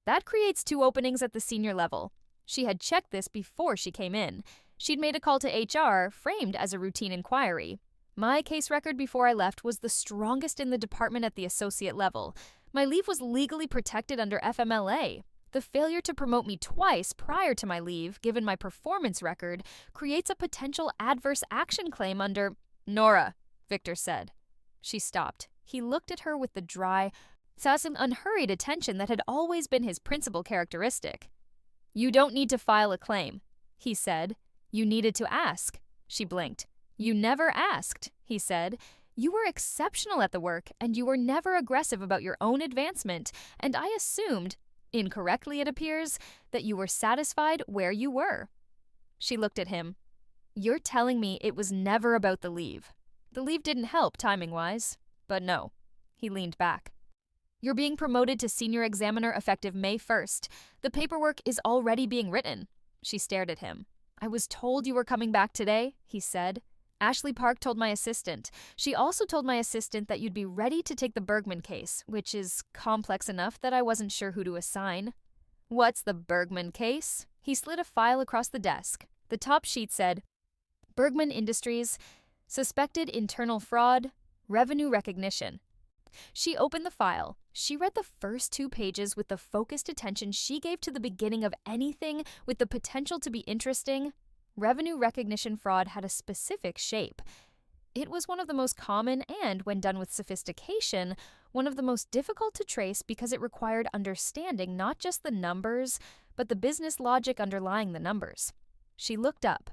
That creates 2 openings at the senior level. She had checked this before she came in. She'd made a call to HR, framed as a routine inquiry. My case record before I left was the strongest in the department at the associate level. My leave was legally protected under FMLA. The failure to promote me twice prior to my leave, given my performance record, creates a potential adverse action claim under— Nora, Victor said. She stopped. He looked at her with the dry, unhurried attention that had always been his principal characteristic. You don't need to file a claim, he said. You needed to ask. She blinked. You never asked, he said. You were exceptional at the work, and you were never aggressive about your own advancement, and I assumed— incorrectly it appears, that you were satisfied where you were. She looked at him. You're telling me it was never about the leave. The leave didn't help timing-wise, but no. He leaned back. You're being promoted to senior examiner effective May 1st. The paperwork is already being written. She stared at him. I was told you were coming back today, he said. Ashley Park told my assistant. She also told my assistant that you'd be ready to take the Bergman case, which is complex enough that I wasn't sure who to assign. What's the Bergman case? He slid a file across the desk. The top sheet said, Bergman Industries, suspected internal fraud, revenue recognition. She opened the file. She read the first 2 pages with the focused attention she gave to the beginning of anything with the potential to be interesting. Revenue recognition fraud had a specific shape. It was one of the most common and, when done with sophistication, one of the most difficult to trace because it required understanding not just the numbers, but the business logic underlying the numbers. She looked up.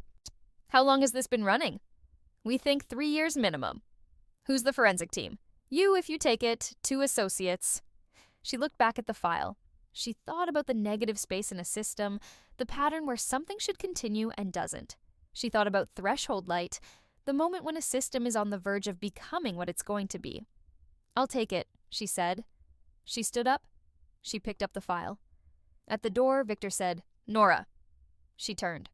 How long has this been running? We think 3 years minimum. Who's the forensic team? You, if you take it, 2 associates. She looked back at the file. She thought about the negative space in a system, the pattern where something should continue and doesn't. She thought about threshold light, the moment when a system is on the verge of becoming what it's going to be. I'll take it, she said. She stood up. She picked up the file. At the door, Victor said, Nora. She turned.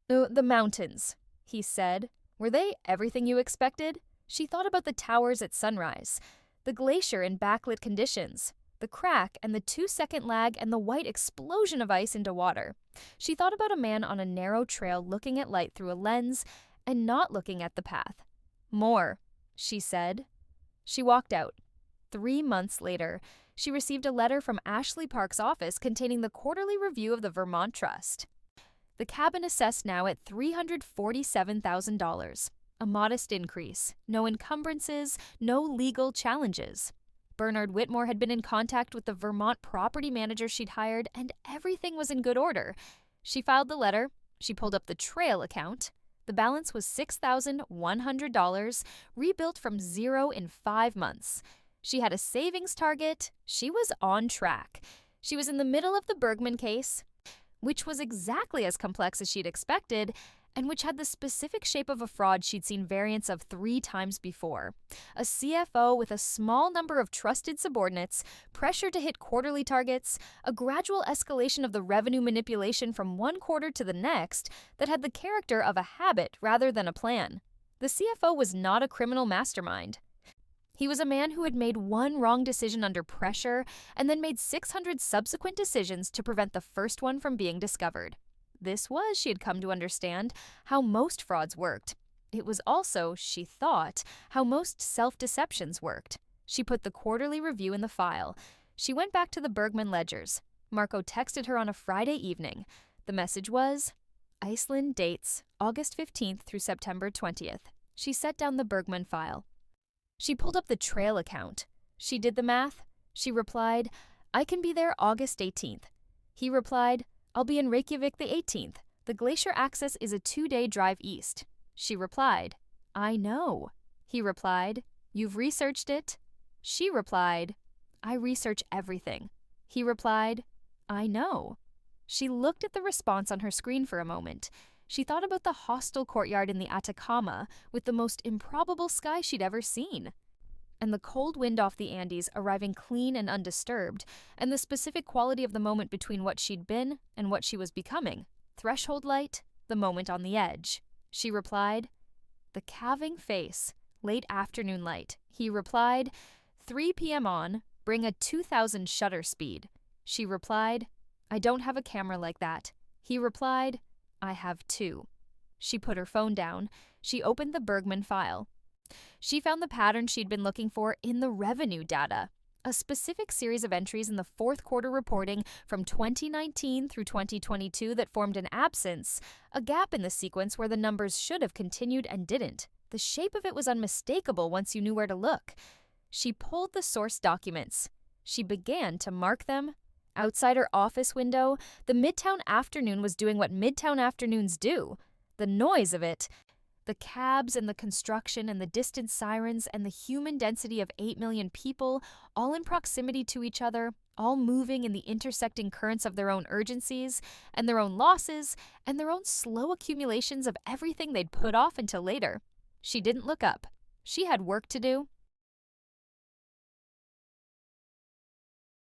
The mountains, he said. Were they everything you expected? She thought about the towers at sunrise, the glacier in backlit conditions, the crack and the 2-second lag and the white explosion of ice into water. She thought about a man on a narrow trail looking at light through a lens and not looking at the path. More, she said. She walked out. 3 months later, she received a letter from Ashley Park's office containing the quarterly review of the Vermont Trust. The cabin assessed now at $347,000. A modest increase. No encumbrances, no legal challenges. Bernard Whitmore had been in contact with the Vermont property manager she'd hired, and everything was in good order. She filed the letter. She pulled up the trail account. The balance was $6,100, rebuilt from zero in 5 months. She had a savings target. She was on track. She was in the middle of the Bergman case, which was exactly as complex as she'd expected, and which had the specific shape of a fraud she'd seen variants of 3 times before. A CFO with a small number of trusted subordinates, pressure to hit quarterly targets, a gradual escalation of the revenue manipulation from one quarter to the next that had the character of a habit rather than a plan. The CFO was not a criminal mastermind. He was a man who had made one wrong decision under pressure and then made 600 subsequent decisions to prevent the first one from being discovered. This was, she had come to understand, how most frauds worked. It was also, she thought, how most self-deceptions worked. She put the quarterly review in the file. She went back to the Bergman ledgers. Marco texted her on a Friday evening. The message was, Iceland dates August 15th through September 20th. She set down the Bergman file. She pulled up the trail account. She did the math. She replied, I can be there August 18th. He replied, I'll be in Reykjavik the 18th. The glacier access is a 2-day drive east. She replied, I know. He replied, You've researched it? She replied, I research everything. He replied, I know. She looked at the response on her screen for a moment. She thought about the hostile courtyard in the Atacama with the most improbable sky she'd ever seen, and the cold wind off the Andes arriving clean and undisturbed, and the specific quality of the moment between what she'd been and what she was becoming. Threshold light, the moment on the edge. She replied, the calving face, late afternoon light. He replied, 3 p.m. on, bring a 2000 shutter speed. She replied, I don't have a camera like that. He replied, I have 2. She put her phone down. She opened the Bergman file. She found the pattern she'd been looking for in the revenue data, a specific series of entries in the fourth quarter reporting from 2019 through 2022 that formed an absence, a gap in the sequence where the numbers should have continued and didn't. The shape of it was unmistakable once you knew where to look. She pulled the source documents. She began to mark them. Outside her office window, the Midtown afternoon was doing what Midtown afternoons do. The noise of it, the cabs and the construction and the distant sirens and the human density of 8 million people, all in proximity to each other, all moving in the intersecting currents of their own urgencies and their own losses and their own slow accumulations of everything they'd put off until later. She didn't look up. She had work to do.